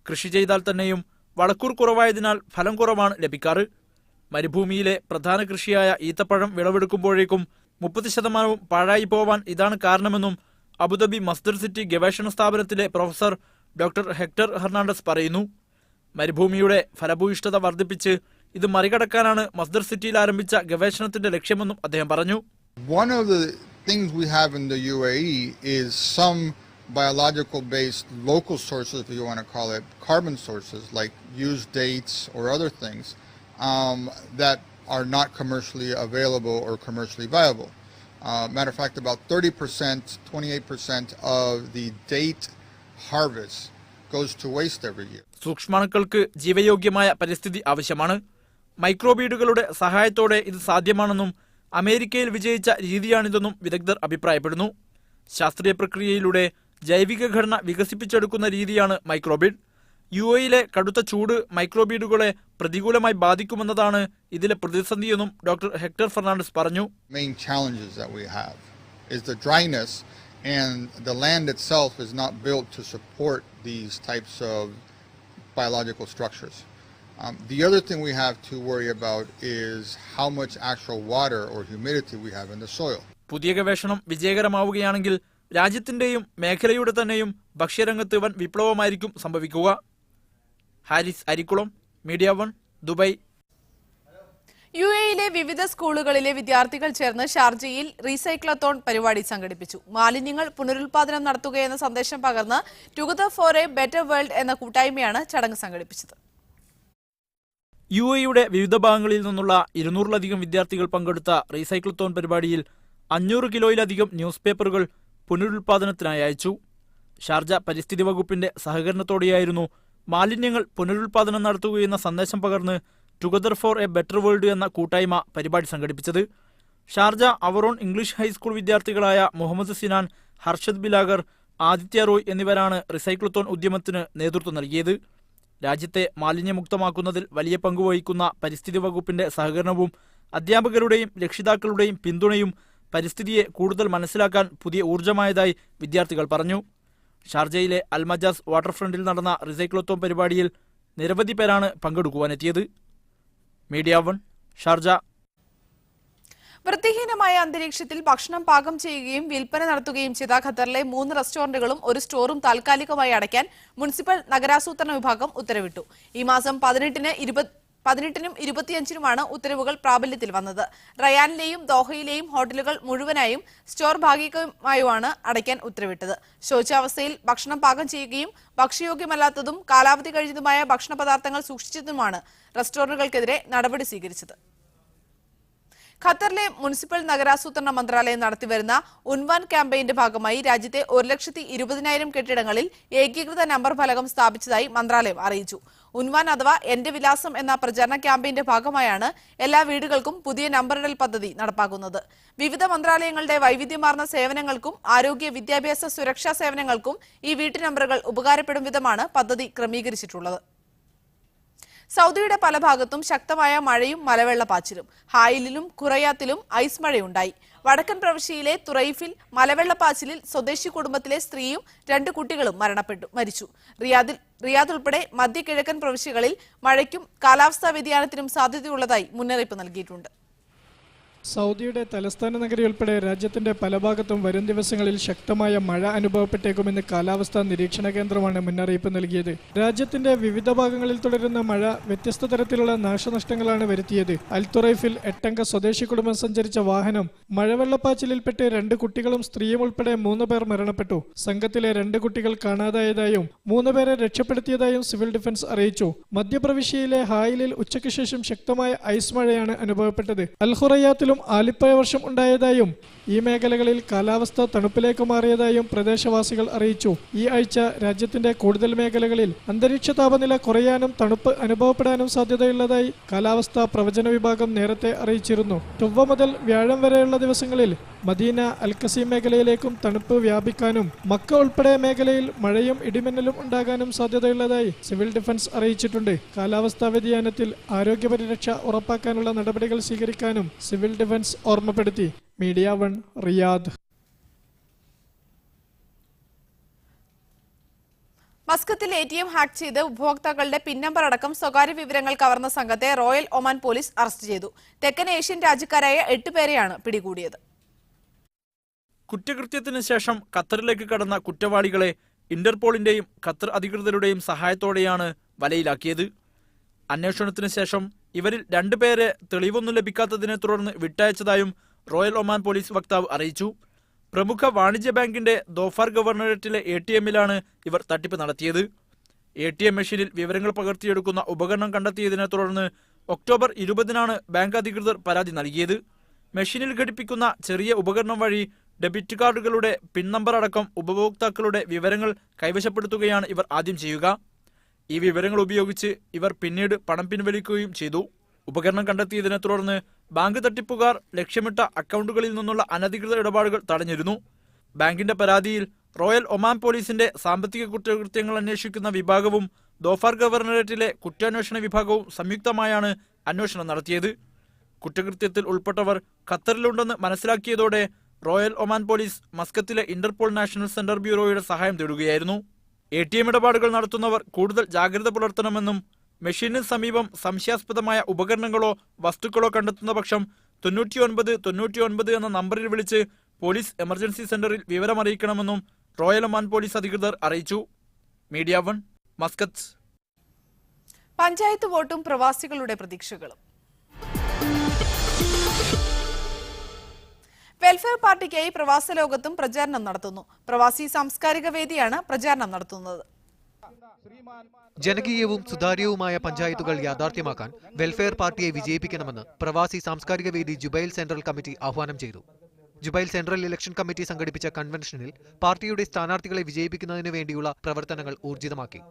കൃഷി ചെയ്താൽ തന്നെയും വളക്കൂർ കുറവായതിനാൽ ഫലം കുറവാണ് ലഭിക്കാറ്. മരുഭൂമിയിലെ പ്രധാന കൃഷിയായ ഈത്തപ്പഴം വിളവെടുക്കുമ്പോഴേക്കും 30% പാഴായി പോവാൻ ഇതാണ് കാരണമെന്നും അബുദാബി മസ്ദർ സിറ്റി ഗവേഷണ സ്ഥാപനത്തിലെ പ്രൊഫസർ ഡോക്ടർ ഹെക്ടർ ഹെർണാണ്ടസ് പറയുന്നു. മരുഭൂമിയുടെ ഫലഭൂയിഷ്ഠത വർദ്ധിപ്പിച്ച് ഇത് മറികടക്കാനാണ് മസ്ദർ സിറ്റിയിൽ ആരംഭിച്ച ഗവേഷണത്തിന്റെ ലക്ഷ്യമെന്നും അദ്ദേഹം പറഞ്ഞു. One of the things we have in the UAE is some biological based local sources, if you want to call it, carbon sources like used dates or other things that are not commercially available or commercially viable. Matter of fact, about 30%, 28% of the date harvest goes to waste every year. സൂക്ഷ്മാണുക്കൾക്ക് ജീവയോഗ്യമായ പരിസ്ഥിതി ആവശ്യമാണ്. മൈക്രോബീഡുകളുടെ സഹായത്തോടെ ഇത് സാധ്യമാണെന്നും അമേരിക്കയിൽ വിജയിച്ച രീതിയാണിതെന്നും വിദഗ്ധർ അഭിപ്രായപ്പെടുന്നു. ശാസ്ത്രീയ പ്രക്രിയയിലൂടെ ജൈവിക ഘടന വികസിപ്പിച്ചെടുക്കുന്ന രീതിയാണ് മൈക്രോബീഡ്. UAE-യിലെ കടുത്ത ചൂട് മൈക്രോബീഡുകളെ പ്രതികൂലമായി ബാധിക്കുമെന്നതാണ് ഇതിലെ പ്രതിസന്ധിയെന്നും ഡോക്ടർ ഹെക്ടർ ഫെർണാണ്ടസ് പറഞ്ഞു. Main challenges that we have is the dryness, and the land itself is not built to support these types of biological structures. The other thing we have to worry about is how much actual water or humidity we have in the soil. പുതിയ ഗവേഷണം വിജയകരമാവുകയാണെങ്കിൽ രാജ്യത്തിന്റെയും മേഖലയുടെ തന്നെയും ഭക്ഷ്യരംഗത്ത് വൻ വിപ്ലവമായിരിക്കും സംഭവിക്കുക. Haris Arikkulam, media 1, Dubai. UAE-യിലെ വിവിധ സ്കൂളുകളിലെ വിദ്യാർത്ഥികൾ ചേർന്ന് ഷാർജയിൽ റീസൈക്ലത്തോൺ പരിപാടി സംഘടിപ്പിച്ചു. മാലിന്യങ്ങൾ പുനരുൽപാദനം നടത്തുകയെന്ന സന്ദേശം പകർന്ന് together for a better world എന്ന കൂട്ടായ്മയാണ് ചടങ്ങ് സംഘടിപ്പിച്ചത്. UAE-യുടെ വിവിധ ഭാഗങ്ങളിൽ നിന്നുള്ള 200-ലധികം വിദ്യാർത്ഥികൾ പങ്കെടുത്ത റീസൈക്ലത്തോൺ പരിപാടിയിൽ 500 കിലോയിലധികം ന്യൂസ് പേപ്പറുകൾ പുനരുൽപാദനത്തിനായി അയച്ചു. ഷാർജ പരിസ്ഥിതി വകുപ്പിന്റെ സഹകരണത്തോടെയായിരുന്നു മാലിന്യങ്ങൾ പുനരുൽപാദനം നടത്തുകയെന്ന സന്ദേശം പകർന്ന് together for a better world എന്ന കൂട്ടായ്മ പരിപാടി സംഘടിപ്പിച്ചത്. ഷാർജ അവറോൺ ഇംഗ്ലീഷ് ഹൈസ്കൂൾ വിദ്യാർത്ഥികളായ മുഹമ്മദ് സിനാൻ, ഹർഷദ് ബിലാഗർ, ആദിത്യ റോയ് എന്നിവരാണ് റീസൈക്ലത്തോൺ ഉദ്യമത്തിന് നേതൃത്വം നൽകിയത്. രാജ്യത്തെ മാലിന്യമുക്തമാക്കുന്നതിൽ വലിയ പങ്കുവഹിക്കുന്ന പരിസ്ഥിതി വകുപ്പിന്റെ സഹകരണവും അധ്യാപകരുടെയും രക്ഷിതാക്കളുടെയും പിന്തുണയും പരിസ്ഥിതിയെ കൂടുതൽ മനസ്സിലാക്കാൻ പുതിയ ഊർജ്ജമായതായി വിദ്യാർത്ഥികൾ പറഞ്ഞു. ഷാർജയിലെ അൽമജാസ് വാട്ടർഫ്രണ്ടിൽ നടന്ന റീസൈക്ലത്തോൺ പരിപാടിയിൽ നിരവധി പേരാണ് പങ്കെടുക്കുവാനെത്തിയത്. Media 1, Sharjah. വൃത്തിഹീനമായ അന്തരീക്ഷത്തിൽ ഭക്ഷണം പാകം ചെയ്യുകയും വിൽപ്പന നടത്തുകയും ചെയ്ത ഖത്തറിലെ 3 റെസ്റ്റോറന്റുകളും ഒരു സ്റ്റോറും താൽക്കാലികമായി അടയ്ക്കാൻ മുനിസിപ്പൽ നഗരാസൂത്രണ വിഭാഗം ഉത്തരവിട്ടു. ഈ മാസം 18-നും 25-നുമാണ് ഉത്തരവുകൾ പ്രാബല്യത്തിൽ വന്നത്. റയാനിലെയും ദോഹയിലെയും ഹോട്ടലുകൾ മുഴുവനായും സ്റ്റോർ ഭാഗികമായുമാണ് അടയ്ക്കാൻ ഉത്തരവിട്ടത്. ശോച്യാവസ്ഥയിൽ ഭക്ഷണം പാകം ചെയ്യുകയും ഭക്ഷ്യയോഗ്യമല്ലാത്തതും കാലാവധി കഴിഞ്ഞതുമായ ഭക്ഷണ പദാർത്ഥങ്ങൾ സൂക്ഷിച്ചതുമാണ് റെസ്റ്റോറന്റുകൾക്കെതിരെ നടപടി സ്വീകരിച്ചത്. ഖത്തറിലെ മുനിസിപ്പൽ നഗരാസൂത്രണ മന്ത്രാലയം നടത്തിവരുന്ന ഉൻവാൻ ക്യാമ്പയിന്റെ ഭാഗമായി രാജ്യത്തെ 1,20,000 കെട്ടിടങ്ങളിൽ ഏകീകൃത നമ്പർ ഫലകം സ്ഥാപിച്ചതായി മന്ത്രാലയം അറിയിച്ചു. ഉൻവാൻ അഥവാ എന്റെ വിലാസം എന്ന പ്രചാരണ ക്യാമ്പയിന്റെ ഭാഗമായാണ് എല്ലാ വീടുകൾക്കും പുതിയ നമ്പറിടൽ പദ്ധതി നടപ്പാക്കുന്നത്. വിവിധ മന്ത്രാലയങ്ങളുടെ വൈവിധ്യമാർന്ന സേവനങ്ങൾക്കും ആരോഗ്യ, വിദ്യാഭ്യാസ, സുരക്ഷാ സേവനങ്ങൾക്കും ഈ വീട്ടു നമ്പറുകൾ ഉപകാരപ്പെടും വിധമാണ് പദ്ധതി ക്രമീകരിച്ചിട്ടുള്ളത്. സൗദിയുടെ പല ഭാഗത്തും ശക്തമായ മഴയും മലവെള്ളപ്പാച്ചിലും. ഹായിലിലും ഖുറയാത്തിലും ഐസ് മഴയുണ്ടായി. വടക്കൻ പ്രവിശ്യയിലെ തുറൈഫിൽ മലവെള്ളപ്പാച്ചിലിൽ സ്വദേശി കുടുംബത്തിലെ സ്ത്രീയും 2 കുട്ടികളും മരിച്ചു. റിയാദ് ഉൾപ്പെടെ മധ്യ കിഴക്കൻ പ്രവിശ്യകളിൽ മഴയ്ക്കും കാലാവസ്ഥാ വ്യതിയാനത്തിനും സാധ്യതയുള്ളതായി മുന്നറിയിപ്പ് നൽകിയിട്ടുണ്ട്. സൗദിയുടെ തലസ്ഥാന നഗരി ഉൾപ്പെടെ രാജ്യത്തിന്റെ പല ഭാഗത്തും വരും ദിവസങ്ങളിൽ ശക്തമായ മഴ അനുഭവപ്പെട്ടേക്കുമെന്ന് കാലാവസ്ഥാ നിരീക്ഷണ കേന്ദ്രമാണ് മുന്നറിയിപ്പ് നൽകിയത്. രാജ്യത്തിന്റെ വിവിധ ഭാഗങ്ങളിൽ തുടരുന്ന മഴ വ്യത്യസ്ത തരത്തിലുള്ള നാശനഷ്ടങ്ങളാണ് വരുത്തിയത്. അൽത്തുറൈഫിൽ 8-അംഗ സ്വദേശി കുടുംബം സഞ്ചരിച്ച വാഹനം മഴവെള്ളപ്പാച്ചിലിൽപ്പെട്ട് 2 കുട്ടികളും സ്ത്രീയും ഉൾപ്പെടെ 3 പേർ മരണപ്പെട്ടു. സംഘത്തിലെ 2 കുട്ടികൾ കാണാതായതായും 3 പേരെ രക്ഷപ്പെടുത്തിയതായും സിവിൽ ഡിഫൻസ് അറിയിച്ചു. മധ്യപ്രവിശ്യയിലെ ഹായിലിൽ ഉച്ചയ്ക്ക് ശേഷം ശക്തമായ ഐസ് മഴയാണ് അനുഭവപ്പെട്ടത്. അൽഖുറയാത്തിലും ആലിപ്പഴ വർഷം ഉണ്ടായതായും ഈ മേഖലകളിൽ കാലാവസ്ഥ തണുപ്പിലേക്ക് മാറിയതായും പ്രദേശവാസികൾ അറിയിച്ചു. ഈ ആഴ്ച രാജ്യത്തിന്റെ കൂടുതൽ മേഖലകളിൽ അന്തരീക്ഷ താപനില കുറയാനും തണുപ്പ് അനുഭവപ്പെടാനും സാധ്യതയുള്ളതായി കാലാവസ്ഥാ പ്രവചന വിഭാഗം നേരത്തെ അറിയിച്ചിരുന്നു. ചൊവ്വ മുതൽ വ്യാഴം വരെയുള്ള ദിവസങ്ങളിൽ മദീന, അൽക്കസീം മേഖലയിലേക്കും തണുപ്പ് വ്യാപിക്കാനും മക്ക ഉൾപ്പെടെ മേഖലയിൽ മഴയും ഇടിമിന്നലും ഉണ്ടാകാനും സാധ്യതയുള്ളതായി സിവിൽ ഡിഫൻസ് അറിയിച്ചിട്ടുണ്ട്. കാലാവസ്ഥാ വ്യതിയാനത്തിൽ ആരോഗ്യ പരിരക്ഷ ഉറപ്പാക്കാനുള്ള നടപടികൾ സ്വീകരിക്കാനും സിവിൽ ഡിഫൻസ് ഓർമ്മപ്പെടുത്തി. Media 1 Riyadh. മസ്കത്തിൽ ATM ഹാക്ക് ചെയ്ത് ഉപഭോക്താക്കളുടെ പിൻ നമ്പർ അടക്കം സ്വകാര്യ വിവരങ്ങൾ കവർന്ന സംഘത്തെ റോയൽ ഒമാൻ പോലീസ് അറസ്റ്റ് ചെയ്തു. തെക്കൻ ഏഷ്യൻ രാജ്യക്കാരായ 8 പേരെയാണ് പിടികൂടിയത്. കുറ്റകൃത്യത്തിന് ശേഷം ഖത്തറിലേക്ക് കടന്ന കുറ്റവാളികളെ ഇന്റർപോളിന്റെയും ഖത്തർ അധികൃതരുടെയും സഹായത്തോടെയാണ് വലയിലാക്കിയത്. അന്വേഷണത്തിന് ശേഷം ഇവരിൽ 2 പേരെ തെളിവൊന്നും ലഭിക്കാത്തതിനെ തുടർന്ന് വിട്ടയച്ചതായും റോയൽ ഒമാൻ പോലീസ് വക്താവ് അറിയിച്ചു. പ്രമുഖ വാണിജ്യ ബാങ്കിന്റെ ദോഫാർ ഗവർണറേറ്റിലെ ATMലാണ് ഇവർ തട്ടിപ്പ് നടത്തിയത്. ATM മെഷീനിൽ വിവരങ്ങൾ പകർത്തിയെടുക്കുന്ന ഉപകരണം കണ്ടെത്തിയതിനെ തുടർന്ന് ഒക്ടോബർ 20-നാണ് ബാങ്ക് അധികൃതർ പരാതി നൽകിയത്. മെഷീനിൽ ഘടിപ്പിക്കുന്ന ചെറിയ ഉപകരണം വഴി ഡെബിറ്റ് കാർഡുകളുടെ പിൻ നമ്പർ അടക്കം ഉപഭോക്താക്കളുടെ വിവരങ്ങൾ കൈവശപ്പെടുത്തുകയാണ് ഇവർ ആദ്യം ചെയ്യുക. ഈ വിവരങ്ങൾ ഉപയോഗിച്ച് ഇവർ പിന്നീട് പണം പിൻവലിക്കുകയും ചെയ്തു. ഉപകരണം കണ്ടെത്തിയതിനെ തുടർന്ന് ബാങ്ക് തട്ടിപ്പുകാർ ലക്ഷ്യമിട്ട അക്കൗണ്ടുകളിൽ നിന്നുള്ള അനധികൃത ഇടപാടുകൾ തടഞ്ഞിരുന്നു. ബാങ്കിന്റെ പരാതിയിൽ റോയൽ ഒമാൻ പോലീസിന്റെ സാമ്പത്തിക കുറ്റകൃത്യങ്ങൾ അന്വേഷിക്കുന്ന വിഭാഗവും ദോഫാർ ഗവർണറേറ്റിലെ കുറ്റാന്വേഷണ വിഭാഗവും സംയുക്തമായാണ് അന്വേഷണം നടത്തിയത്. കുറ്റകൃത്യത്തിൽ ഉൾപ്പെട്ടവർ ഖത്തറിലുണ്ടെന്ന് മനസ്സിലാക്കിയതോടെ റോയൽ ഒമാൻ പോലീസ് മസ്കത്തിലെ ഇന്റർപോൾ നാഷണൽ സെന്റർ ബ്യൂറോയുടെ സഹായം തേടുകയായിരുന്നു. ATM ഇടപാടുകൾ നടത്തുന്നവർ കൂടുതൽ ജാഗ്രത പുലർത്തണമെന്നും മെഷീനിന് സമീപം സംശയാസ്പദമായ ഉപകരണങ്ങളോ വസ്തുക്കളോ കണ്ടെത്തുന്ന പക്ഷം 9999 എന്ന നമ്പറിൽ വിളിച്ച് പോലീസ് എമർജൻസി സെന്ററിൽ വിവരമറിയിക്കണമെന്നും റോയൽ ഒമാൻ പോലീസ് അധികൃതർ അറിയിച്ചു. Media 1 Muscat. പഞ്ചായത്ത് വോട്ടും പ്രവാസികളുടെ പ്രതീക്ഷകളും. വെൽഫെയർ പാർട്ടിക്കായി പ്രവാസ ലോകത്തും പ്രചാരണം നടത്തുന്നു. പ്രവാസി സാംസ്കാരിക വേദിയാണ് പ്രചാരണം നടത്തുന്നത്. ജനകീയവും സുതാര്യവുമായ പഞ്ചായത്തുകൾ യാഥാർത്ഥ്യമാക്കാൻ വെൽഫെയർ പാർട്ടിയെ വിജയിപ്പിക്കണമെന്ന് പ്രവാസി സാംസ്കാരിക വേദി ജുബൈൽ സെൻട്രൽ കമ്മിറ്റി ആഹ്വാനം ചെയ്തു. ജുബൈൽ സെൻട്രൽ ഇലക്ഷൻ കമ്മിറ്റി സംഘടിപ്പിച്ച കൺവെൻഷനിൽ പാർട്ടിയുടെ സ്ഥാനാർത്ഥികളെ വിജയിപ്പിക്കുന്നതിനു വേണ്ടിയുള്ള പ്രവർത്തനങ്ങൾ ഊർജിതമാക്കി.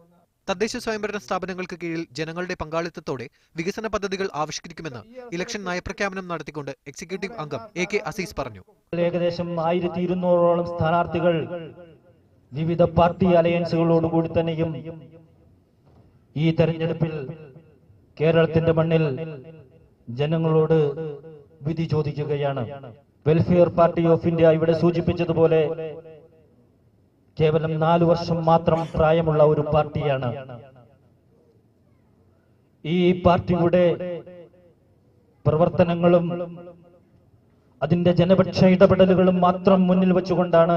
തദ്ദേശ സ്വയംഭരണ സ്ഥാപനങ്ങൾക്ക് കീഴിൽ ജനങ്ങളുടെ പങ്കാളിത്തത്തോടെ വികസന പദ്ധതികൾ ആവിഷ്കരിക്കുമെന്ന് ഇലക്ഷൻ നയപ്രഖ്യാപനം നടത്തിക്കൊണ്ട് എക്സിക്യൂട്ടീവ് അംഗം AK അസീസ് പറഞ്ഞു. ഏകദേശം 1200ഓളം സ്ഥാനാർത്ഥികൾ വിവിധ പാർട്ടി അലയൻസുകളോടുകൂടി തന്നെയും ഈ തെരഞ്ഞെടുപ്പിൽ കേരളത്തിന്റെ മണ്ണിൽ ജനങ്ങളോട് വിധി ചോദിക്കുകയാണ്. വെൽഫെയർ പാർട്ടി ഓഫ് ഇന്ത്യ ഇവിടെ സൂചിപ്പിച്ചതുപോലെ കേവലം 4 വർഷം മാത്രം പ്രായമുള്ള ഒരു പാർട്ടിയാണ്. ഈ പാർട്ടിയുടെ പ്രവർത്തനങ്ങളും അതിന്റെ ജനപക്ഷ ഇടപെടലുകളും മാത്രം മുന്നിൽ വെച്ചുകൊണ്ടാണ്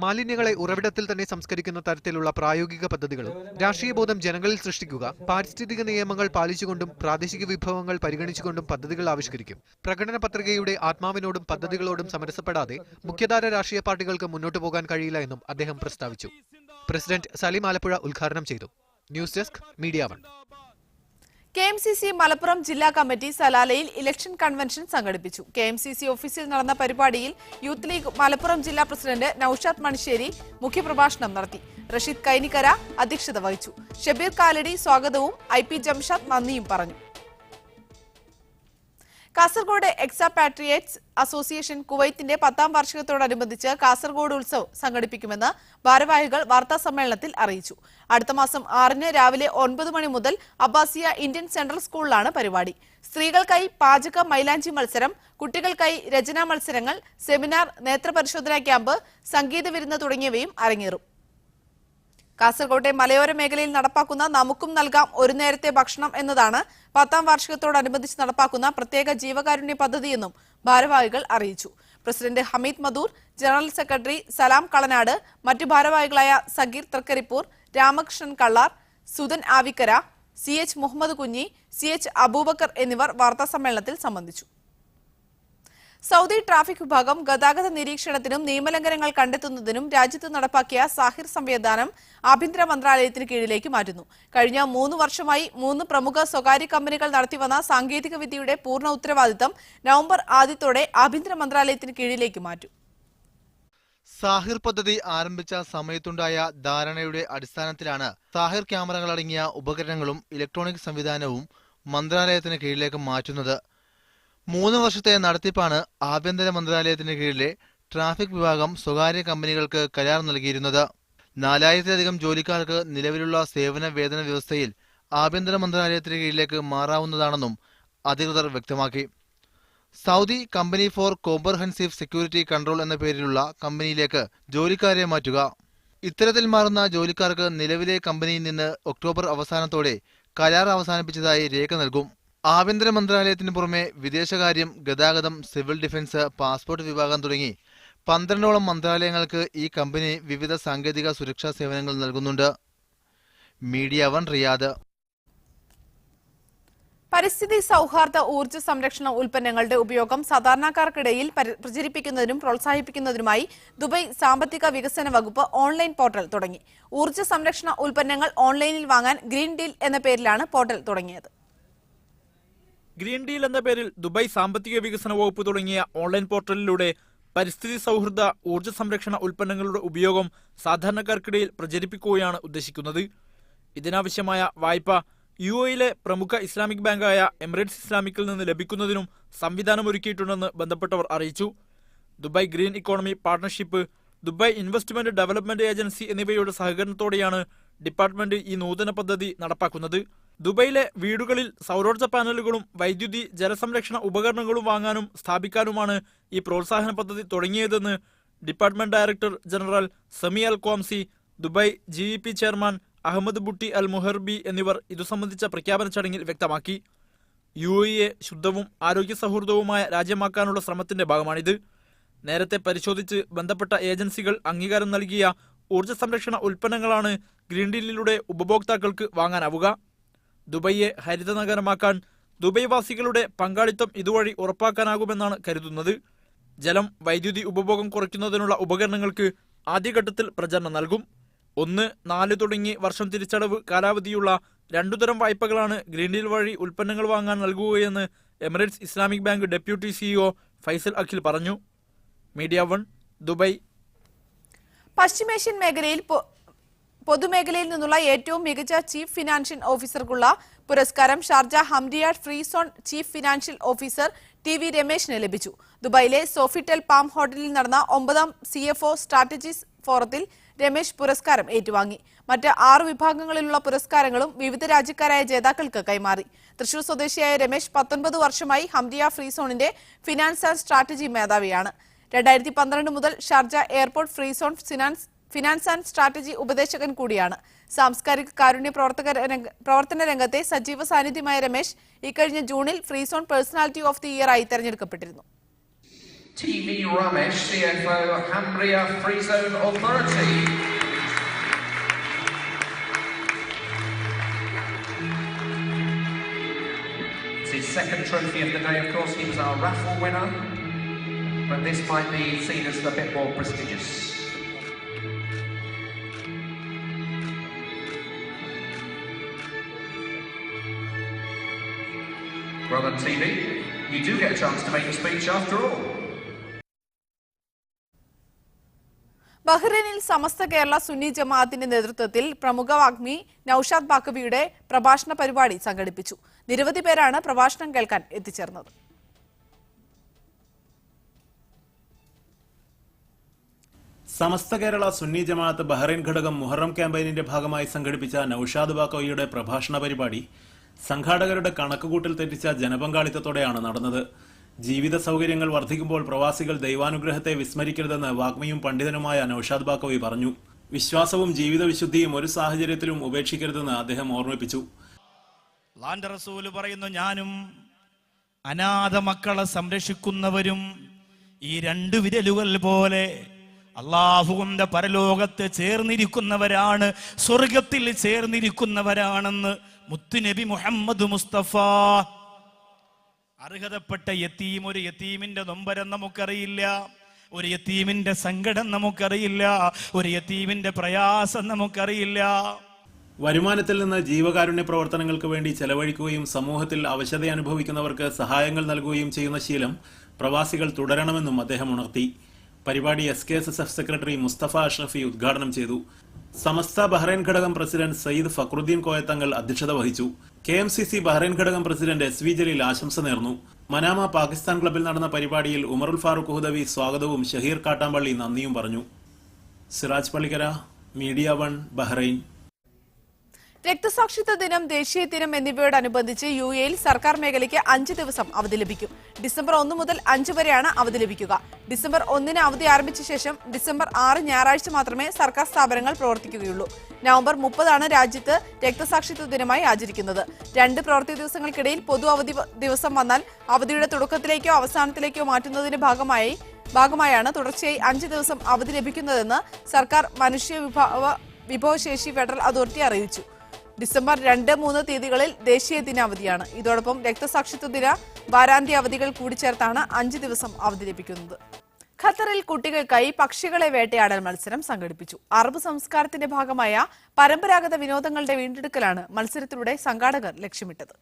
മാലിന്യങ്ങളെ ഉറവിടത്തിൽ തന്നെ സംസ്കരിക്കുന്ന തരത്തിലുള്ള പ്രായോഗിക പദ്ധതികളും രാഷ്ട്രീയ ബോധം ജനങ്ങളിൽ സൃഷ്ടിക്കുക, പാരിസ്ഥിതിക നിയമങ്ങൾ പാലിച്ചുകൊണ്ടും പ്രാദേശിക വിഭവങ്ങൾ പരിഗണിച്ചുകൊണ്ടും പദ്ധതികൾ ആവിഷ്കരിക്കും. പ്രകടന പത്രികയുടെ ആത്മാവിനോടും പദ്ധതികളോടും സമരസപ്പെടാതെ മുഖ്യധാര രാഷ്ട്രീയ പാർട്ടികൾക്ക് മുന്നോട്ടു പോകാൻ കഴിയില്ല എന്നും അദ്ദേഹം പ്രസ്താവിച്ചു. പ്രസിഡന്റ് സലീം ആലപ്പുഴ ഉദ്ഘാടനം ചെയ്തു. News desk media 1. KMCC Malappuram ജില്ലാ കമ്മിറ്റി സലാലയിൽ ഇലക്ഷൻ കൺവെൻഷൻ സംഘടിപ്പിച്ചു. KMCC ഓഫീസിൽ നടന്ന പരിപാടിയിൽ യൂത്ത് ലീഗ് മലപ്പുറം ജില്ലാ പ്രസിഡന്റ് നൌഷാദ് മണിശ്ശേരി മുഖ്യപ്രഭാഷണം നടത്തി. റഷീദ് കൈനിക്കര അധ്യക്ഷത വഹിച്ചു. ഷബീർ കാലടി സ്വാഗതവും IP ജംഷാദ് നന്ദിയും പറഞ്ഞു. കാസർഗോഡ് എക്സാപാട്രിയേറ്റ്സ് അസോസിയേഷൻ കുവൈത്തിന്റെ 10ാം വാർഷികത്തോടനുബന്ധിച്ച് കാസർഗോഡ് ഉത്സവ് സംഘടിപ്പിക്കുമെന്ന് ഭാരവാഹികൾ വാർത്താസമ്മേളനത്തിൽ അറിയിച്ചു. അടുത്ത മാസം 6-ന് രാവിലെ 9 മണി മുതൽ അബ്ബാസിയ ഇന്ത്യൻ സെൻട്രൽ സ്കൂളിലാണ് പരിപാടി. സ്ത്രീകൾക്കായി പാചക മൈലാഞ്ചി മത്സരം, കുട്ടികൾക്കായി രചനാ മത്സരങ്ങൾ, സെമിനാർ, നേത്രപരിശോധനാ ക്യാമ്പ്, സംഗീത വിരുന്ന് തുടങ്ങിയവയും അരങ്ങേറും. കാസർകോട്ടെ മലയോര മേഖലയിൽ നടപ്പാക്കുന്ന നമുക്കും നൽകാം ഒരു നേരത്തെ ഭക്ഷണം എന്നതാണ് 10ാം വാർഷികത്തോടനുബന്ധിച്ച് നടപ്പാക്കുന്ന പ്രത്യേക ജീവകാരുണ്യ പദ്ധതിയെന്നും ഭാരവാഹികൾ അറിയിച്ചു. President Hameed Madure, general secretary സലാം കളനാട്, മറ്റു ഭാരവാഹികളായ സഗീർ തൃക്കരിപ്പൂർ, രാമകൃഷ്ണൻ കള്ളാർ, സുധൻ ആവിക്കര, CH മുഹമ്മദ് കുഞ്ഞി, CH അബൂബക്കർ എന്നിവർ വാർത്താസമ്മേളനത്തിൽ സംബന്ധിച്ചു. സൗദി ട്രാഫിക് വിഭാഗം ഗതാഗത നിരീക്ഷണത്തിനും നിയമലംഘനങ്ങൾ കണ്ടെത്തുന്നതിനും രാജ്യത്ത് നടപ്പാക്കിയ സാഹിർ സംവിധാനം ആഭ്യന്തര മന്ത്രാലയത്തിന് കീഴിലേക്ക് മാറ്റുന്നു. കഴിഞ്ഞ 3 വർഷമായി 3 പ്രമുഖ സ്വകാര്യ കമ്പനികൾ നടത്തിവന്ന സാങ്കേതിക വിദ്യയുടെ പൂർണ്ണ ഉത്തരവാദിത്തം നവംബർ ആദ്യത്തോടെ ആഭ്യന്തര മന്ത്രാലയത്തിന് കീഴിലേക്ക് മാറ്റും. സാഹിർ പദ്ധതി ആരംഭിച്ച സമയത്തുണ്ടായ ധാരണയുടെ അടിസ്ഥാനത്തിലാണ് സാഹിർ ക്യാമറകളടങ്ങിയ ഉപകരണങ്ങളും ഇലക്ട്രോണിക് സംവിധാനവും മന്ത്രാലയത്തിന് കീഴിലേക്ക് മാറ്റുന്നത്. 3 വർഷത്തെ നടത്തിപ്പാണ് ആഭ്യന്തര മന്ത്രാലയത്തിന് കീഴിലെ ട്രാഫിക് വിഭാഗം സ്വകാര്യ കമ്പനികൾക്ക് കരാർ നൽകിയിരുന്നത്. 4000-ലധികം ജോലിക്കാർക്ക് നിലവിലുള്ള സേവന വേതന വ്യവസ്ഥയിൽ ആഭ്യന്തര മന്ത്രാലയത്തിന് കീഴിലേക്ക് മാറാവുന്നതാണെന്നും അധികൃതർ വ്യക്തമാക്കി. Saudi company for comprehensive security control എന്ന പേരിലുള്ള കമ്പനിയിലേക്ക് ജോലിക്കാരെ മാറ്റുക. ഇത്തരത്തിൽ മാറുന്ന ജോലിക്കാർക്ക് നിലവിലെ കമ്പനിയിൽ നിന്ന് ഒക്ടോബർ അവസാനത്തോടെ കരാർ അവസാനിപ്പിച്ചതായി രേഖ നൽകും. ആഭ്യന്തര മന്ത്രാലയത്തിന് പുറമെ വിദേശകാര്യം, ഗതാഗതം, സിവിൽ ഡിഫൻസ്, പാസ്പോർട്ട് വിഭാഗം തുടങ്ങി 12ഓളം മന്ത്രാലയങ്ങൾക്ക് ഈ കമ്പനി വിവിധ സാങ്കേതിക സുരക്ഷാ സേവനങ്ങൾ നൽകുന്നുണ്ട്. Media 1 Riyadh. പരിസ്ഥിതി സൗഹാർദ്ദ ഊർജ്ജ സംരക്ഷണ ഉൽപ്പന്നങ്ങളുടെ ഉപയോഗം സാധാരണക്കാർക്കിടയിൽ പ്രചരിപ്പിക്കുന്നതിനും പ്രോത്സാഹിപ്പിക്കുന്നതിനുമായി ദുബായ് സാമ്പത്തിക വികസന വകുപ്പ് ഓൺലൈൻ പോർട്ടൽ തുടങ്ങി. ഊർജ്ജ സംരക്ഷണ ഉൽപ്പന്നങ്ങൾ ഓൺലൈനിൽ വാങ്ങാൻ ഗ്രീൻ ഡീൽ എന്ന പേരിലാണ് പോർട്ടൽ തുടങ്ങിയത്. ഗ്രീൻ ഡീൽ എന്ന പേരിൽ ദുബായ് സാമ്പത്തിക വികസന വകുപ്പ് തുടങ്ങിയ ഓൺലൈൻ പോർട്ടലിലൂടെ പരിസ്ഥിതി സൗഹൃദ ഊർജ്ജ സംരക്ഷണ ഉൽപ്പന്നങ്ങളുടെ ഉപയോഗം സാധാരണക്കാർക്കിടയിൽ പ്രചരിപ്പിക്കുകയാണ് ഉദ്ദേശിക്കുന്നത്. ഇതിനാവശ്യമായ വായ്പ UAE-യിലെ പ്രമുഖ ഇസ്ലാമിക് ബാങ്കായ എമിറേറ്റ്സ് ഇസ്ലാമിക്കിൽ നിന്ന് ലഭിക്കുന്നതിനും സംവിധാനമൊരുക്കിയിട്ടുണ്ടെന്ന് ബന്ധപ്പെട്ടവർ അറിയിച്ചു. Dubai green economy partnership, Dubai investment development agency എന്നിവയുടെ സഹകരണത്തോടെയാണ് ഡിപ്പാർട്ട്മെന്റ് ഈ നൂതന പദ്ധതി നടപ്പാക്കുന്നത്. ദുബായിലെ വീടുകളിൽ സൗരോർജ്ജ പാനലുകളും വൈദ്യുതി ജലസംരക്ഷണ ഉപകരണങ്ങളും വാങ്ങാനും സ്ഥാപിക്കാനുമാണ് ഈ പ്രോത്സാഹന പദ്ധതി തുടങ്ങിയതെന്ന് department director general Sami Al Qamzi, Dubai GEP chairman Ahmed Butti Al Muhairbi എന്നിവർ ഇതു സംബന്ധിച്ച പ്രഖ്യാപന ചടങ്ങിൽ വ്യക്തമാക്കി. UAE-യെ ശുദ്ധവും ആരോഗ്യ സൗഹൃദവുമായ രാജ്യമാക്കാനുള്ള ശ്രമത്തിന്റെ ഭാഗമാണിത്. നേരത്തെ പരിശോധിച്ച് ബന്ധപ്പെട്ട ഏജൻസികൾ അംഗീകാരം നൽകിയ ഊർജ്ജ സംരക്ഷണ ഉൽപ്പന്നങ്ങളാണ് ഗ്രീൻ ഡീലിലൂടെ ഉപഭോക്താക്കൾക്ക് വാങ്ങാനാവുക. ദുബൈയെ ഹരിത നഗരമാക്കാൻ ദുബൈ വാസികളുടെ പങ്കാളിത്തം ഇതുവഴി ഉറപ്പാക്കാനാകുമെന്നാണ് കരുതുന്നത്. ജലം, വൈദ്യുതി ഉപഭോഗം കുറയ്ക്കുന്നതിനുള്ള ഉപകരണങ്ങൾക്ക് ആദ്യഘട്ടത്തിൽ പ്രചരണം നൽകും. 1, 4 തുടങ്ങി വർഷം തിരിച്ചടവ് കാലാവധിയുള്ള 2 തരം വായ്പകളാണ് ഗ്രീൻ ഡീൽ വഴി ഉൽപ്പന്നങ്ങൾ വാങ്ങാൻ നൽകുകയെന്ന് Emirates Islamic bank deputy CEO Faisal Aqil പറഞ്ഞു. Media 1 Dubai. പശ്ചിമേഷ്യൻ മേഖലയിൽ പൊതുമേഖലയിൽ നിന്നുള്ള ഏറ്റവും മികച്ച ചീഫ് ഫിനാൻഷ്യൽ ഓഫീസർക്കുള്ള പുരസ്കാരം Sharjah Hamriyah free zone chief financial officer TV രമേശിന് ലഭിച്ചു. ദുബായിലെ സോഫിറ്റൽ പാം ഹോട്ടലിൽ നടന്ന 9ാം CFO സ്ട്രാറ്റജീസ് ഫോറത്തിൽ രമേശ് പുരസ്കാരം ഏറ്റുവാങ്ങി. മറ്റ് 6 വിഭാഗങ്ങളിലുള്ള പുരസ്കാരങ്ങളും വിവിധ രാജ്യക്കാരായ ജേതാക്കൾക്ക് കൈമാറി. തൃശൂർ സ്വദേശിയായ രമേശ് 19 വർഷമായി ഹംദിയ ഫ്രീ സോണിന്റെ ഫിനാൻസ് ആൻഡ് സ്ട്രാറ്റജി മേധാവിയാണ്. 2012 മുതൽ Sharjah airport free zone finance and strategy ഉപദേശകൻ കൂടിയാണ്. സാംസ്കാരിക കാരുണ്യ പ്രവർത്തന രംഗത്തെ സജീവ സാന്നിധ്യമായ രമേശ് ഇക്കഴിഞ്ഞ ജൂണിൽ free zone personality of the year ആയി തെരഞ്ഞെടുക്കപ്പെട്ടിരുന്നു. TV Ramesh, CFO, Hambriya Free Zone Authority. It's his second trophy of the day, of course. He was our raffle winner, but this might be seen as a bit more prestigious. Well done, TV. You do get a chance to make a speech after all. ബഹ്റൈനിൽ Samastha Kerala Sunni ജമാഅത്തിന്റെ നേതൃത്വത്തിൽ പ്രമുഖ വാഗ്മി നൌഷാദ് ബാക്കവിയുടെ പ്രഭാഷണ പരിപാടി സംഘടിപ്പിച്ചു. നിരവധി പേരാണ് പ്രഭാഷണം കേൾക്കാൻ എത്തിച്ചേർന്നത്. സമസ്ത കേരള സുന്നി ജമാഅത്ത് ബഹ്റൈൻ ഘടകം മുഹറം ക്യാമ്പയിനിന്റെ ഭാഗമായി സംഘടിപ്പിച്ച നൌഷാദ് ബാക്കോയിയുടെ പ്രഭാഷണ പരിപാടി സംഘാടകരുടെ കണക്കുകൂട്ടൽ തെറ്റിച്ച ജനപങ്കാളിത്തത്തോടെയാണ് നടന്നത്. ജീവിത സൗകര്യങ്ങൾ വർദ്ധിക്കുമ്പോൾ പ്രവാസികൾ ദൈവാനുഗ്രഹത്തെ വിസ്മരിക്കരുതെന്ന് വാഗ്മിയും പണ്ഡിതനുമായ നൌഷാദ് ബാക്കോയി പറഞ്ഞു. വിശ്വാസവും ജീവിത വിശുദ്ധിയും ഒരു സാഹചര്യത്തിലും ഉപേക്ഷിക്കരുതെന്ന് അദ്ദേഹം ഓർമ്മിപ്പിച്ചു. അല്ലാഹുവിന്റെ റസൂൽ പറയുന്നു, ഞാനും അനാഥ മക്കളെ സംരക്ഷിക്കുന്നവരും ഈ രണ്ട് വിരലുകൾ പോലെ അള്ളാഹുവിന്റെ പരലോകത്ത് ചേർന്നിരിക്കുന്നവരാണ്, സ്വർഗത്തിൽ ചേർന്നിരിക്കുന്നവരാണെന്ന് മുത്തുനബി മുഹമ്മദ് മുസ്തഫ. അർഹതപ്പെട്ട യതീം, ഒരു യതീമിന്റെ നൊമ്പരം നമുക്കറിയില്ല, ഒരു യതീമിന്റെ സങ്കടം നമുക്കറിയില്ല, ഒരു യതീമിന്റെ പ്രയാസം നമുക്കറിയില്ല. വരുമാനത്തിൽ നിന്ന് ജീവകാരുണ്യ പ്രവർത്തനങ്ങൾക്ക് വേണ്ടി ചെലവഴിക്കുകയും സമൂഹത്തിൽ അവശത അനുഭവിക്കുന്നവർക്ക് സഹായങ്ങൾ നൽകുകയും ചെയ്യുന്ന ശീലം പ്രവാസികൾ തുടരണമെന്നും അദ്ദേഹം ഉണർത്തി. പരിപാടി SKSSF സെക്രട്ടറി മുസ്തഫ അഷ്റഫി ഉദ്ഘാടനം ചെയ്തു. സമസ്ത ബഹ്റൈൻ ഘടകം പ്രസിഡന്റ് സയ്യിദ് ഫക്രുദ്ദീൻ കോയത്തങ്ങൾ അധ്യക്ഷത വഹിച്ചു. KMCC ബഹ്റൈൻ ഘടകം പ്രസിഡന്റ് SV ജലീൽ ആശംസ നേർന്നു. മനാമ പാകിസ്ഥാൻ ക്ലബിൽ നടന്ന പരിപാടിയിൽ ഉമറുൽ ഫാറൂഖ് ഹുദവി സ്വാഗതവും ഷഹീർ കാട്ടാമ്പള്ളി നന്ദിയും പറഞ്ഞു. Siraj Pallikkara, media 1, Bahrain. രക്തസാക്ഷിത്വ ദിനം, ദേശീയ ദിനം എന്നിവയോടനുബന്ധിച്ച് UAE സർക്കാർ മേഖലയ്ക്ക് 5 ദിവസം അവധി ലഭിക്കും. ഡിസംബർ 1 മുതൽ 5 വരെയാണ് അവധി ലഭിക്കുക. ഡിസംബർ 1 അവധി ആരംഭിച്ച ശേഷം ഡിസംബർ 6 ഞായറാഴ്ച മാത്രമേ സർക്കാർ സ്ഥാപനങ്ങൾ പ്രവർത്തിക്കുകയുള്ളൂ. നവംബർ 30 രാജ്യത്ത് രക്തസാക്ഷിത്വ ദിനമായി ആചരിക്കുന്നത്. 2 പ്രവൃത്തി ദിവസങ്ങൾക്കിടയിൽ പൊതു അവധി ദിവസം വന്നാൽ അവധിയുടെ തുടക്കത്തിലേക്കോ അവസാനത്തിലേക്കോ മാറ്റുന്നതിന്റെ ഭാഗമായാണ് തുടർച്ചയായി 5 ദിവസം അവധി ലഭിക്കുന്നതെന്ന് സർക്കാർ മനുഷ്യ വിഭവശേഷി ഫെഡറൽ അതോറിറ്റി അറിയിച്ചു. ഡിസംബർ 2, 3 തീയതികളിൽ ദേശീയ ദിനാവധിയാണ്. ഇതോടൊപ്പം രക്തസാക്ഷിത്വ ദിന, വാരാന്ത്യ അവധികൾ കൂടി ചേർത്താണ് 5 ദിവസം അവധി ലഭിക്കുന്നത്. ഖത്തറിൽ കുട്ടികൾക്കായി പക്ഷികളെ വേട്ടയാടൽ മത്സരം സംഘടിപ്പിച്ചു. അറബ് സംസ്കാരത്തിന്റെ ഭാഗമായ പരമ്പരാഗത വിനോദങ്ങളുടെ വീണ്ടെടുക്കലാണ് മത്സരത്തിലൂടെ സംഘാടകർ ലക്ഷ്യമിട്ടത്.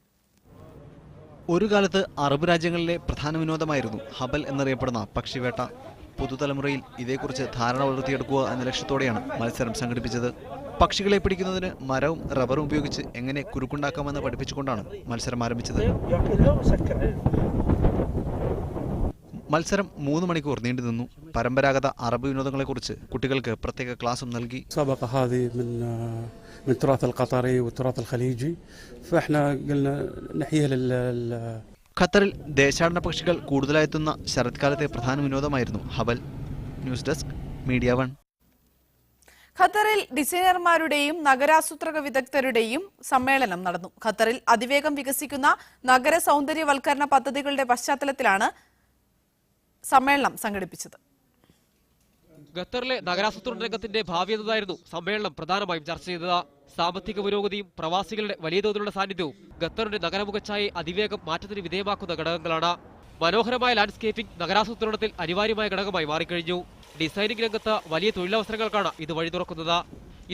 ഒരു കാലത്ത് അറബ് രാജ്യങ്ങളിലെ പ്രധാന വിനോദമായിരുന്നു ഹബൽ എന്നറിയപ്പെടുന്ന പക്ഷിവേട്ട. പുതുതലമുറയിൽ ഇതേക്കുറിച്ച് ധാരണ വളർത്തിയെടുക്കുക എന്ന ലക്ഷ്യത്തോടെയാണ് മത്സരം സംഘടിപ്പിച്ചത്. പക്ഷികളെ പിടിക്കുന്നതിന് മരവും റബ്ബറും ഉപയോഗിച്ച് എങ്ങനെ കുരുക്കുണ്ടാക്കാമെന്ന് പഠിപ്പിച്ചുകൊണ്ടാണ് മത്സരം ആരംഭിച്ചത്. മത്സരം 3 മണിക്കൂർ നീണ്ടു നിന്നു. പരമ്പരാഗത അറബ് വിനോദങ്ങളെക്കുറിച്ച് കുട്ടികൾക്ക് പ്രത്യേക ക്ലാസും നൽകി. ഖത്തറിൽ ദേശാടന പക്ഷികൾ കൂടുതലായെത്തുന്ന ശരത്കാലത്തെ പ്രധാന വിനോദമായിരുന്നു ഹബൽ. News desk, media 1. ഖത്തറിൽ ഡിസൈനർമാരുടെയും നഗരാസൂത്രക വിദഗ്ധരുടെയും സമ്മേളനം നടന്നു. ഖത്തറിൽ അതിവേഗം വികസിക്കുന്ന നഗര സൗന്ദര്യവൽക്കരണ പദ്ധതികളുടെ പശ്ചാത്തലത്തിലാണ് സമ്മേളനം സംഘടിപ്പിച്ചത്. ഖത്തറിലെ നഗരാസൂത്രണ രംഗത്തിന്റെ ഭാവി എന്നതായിരുന്നു സമ്മേളനം പ്രധാനമായും ചർച്ച ചെയ്തത്. സാമ്പത്തിക പുരോഗതിയും പ്രവാസികളുടെ വലിയ തോതിലുള്ള സാന്നിധ്യവും ഖത്തറിന്റെ നഗരമുഖച്ഛായയെ അതിവേഗം മാറ്റത്തിന് വിധേയമാക്കുന്ന ഘടകങ്ങളാണ്. മനോഹരമായ ലാൻഡ്സ്കേപ്പിംഗ് നഗരാസൂത്രണത്തിൽ അനിവാര്യമായ ഘടകമായി മാറിക്കഴിഞ്ഞു. ഡിസൈനിംഗ് രംഗത്ത് വലിയ തൊഴിലവസരങ്ങൾക്കാണ് ഇത് വഴി തുറക്കുന്നത്.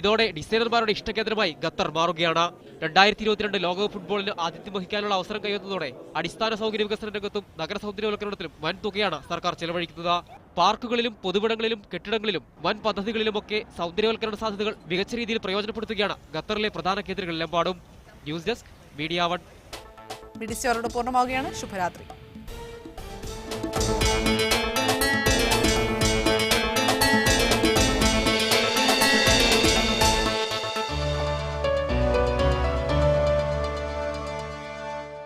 ഇതോടെ ഡിസൈനർമാരുടെ ഇഷ്ടകേന്ദ്രമായി ഖത്തർ മാറുകയാണ്. 2022 ലോകകപ്പ് ഫുട്ബോളിന് ആതിഥ്യം വഹിക്കാനുള്ള അവസരം കൈവന്നതോടെ അടിസ്ഥാന സൗകര്യ വികസന രംഗത്തും നഗര സൗന്ദര്യവൽക്കരണത്തിലും വൻ തുകയാണ് സർക്കാർ ചെലവഴിക്കുന്നത്. പാർക്കുകളിലും പൊതുവിടങ്ങളിലും കെട്ടിടങ്ങളിലും വൻ പദ്ധതികളിലുമൊക്കെ സൗന്ദര്യവൽക്കരണ സാധ്യതകൾ മികച്ച രീതിയിൽ പ്രയോജനപ്പെടുത്തുകയാണ് ഖത്തറിലെ പ്രധാന കേന്ദ്രങ്ങളിലെമ്പാടും. News desk, media 1. BDC പൂർണ്ണമാവുകയാണ്. ശുഭരാത്രി.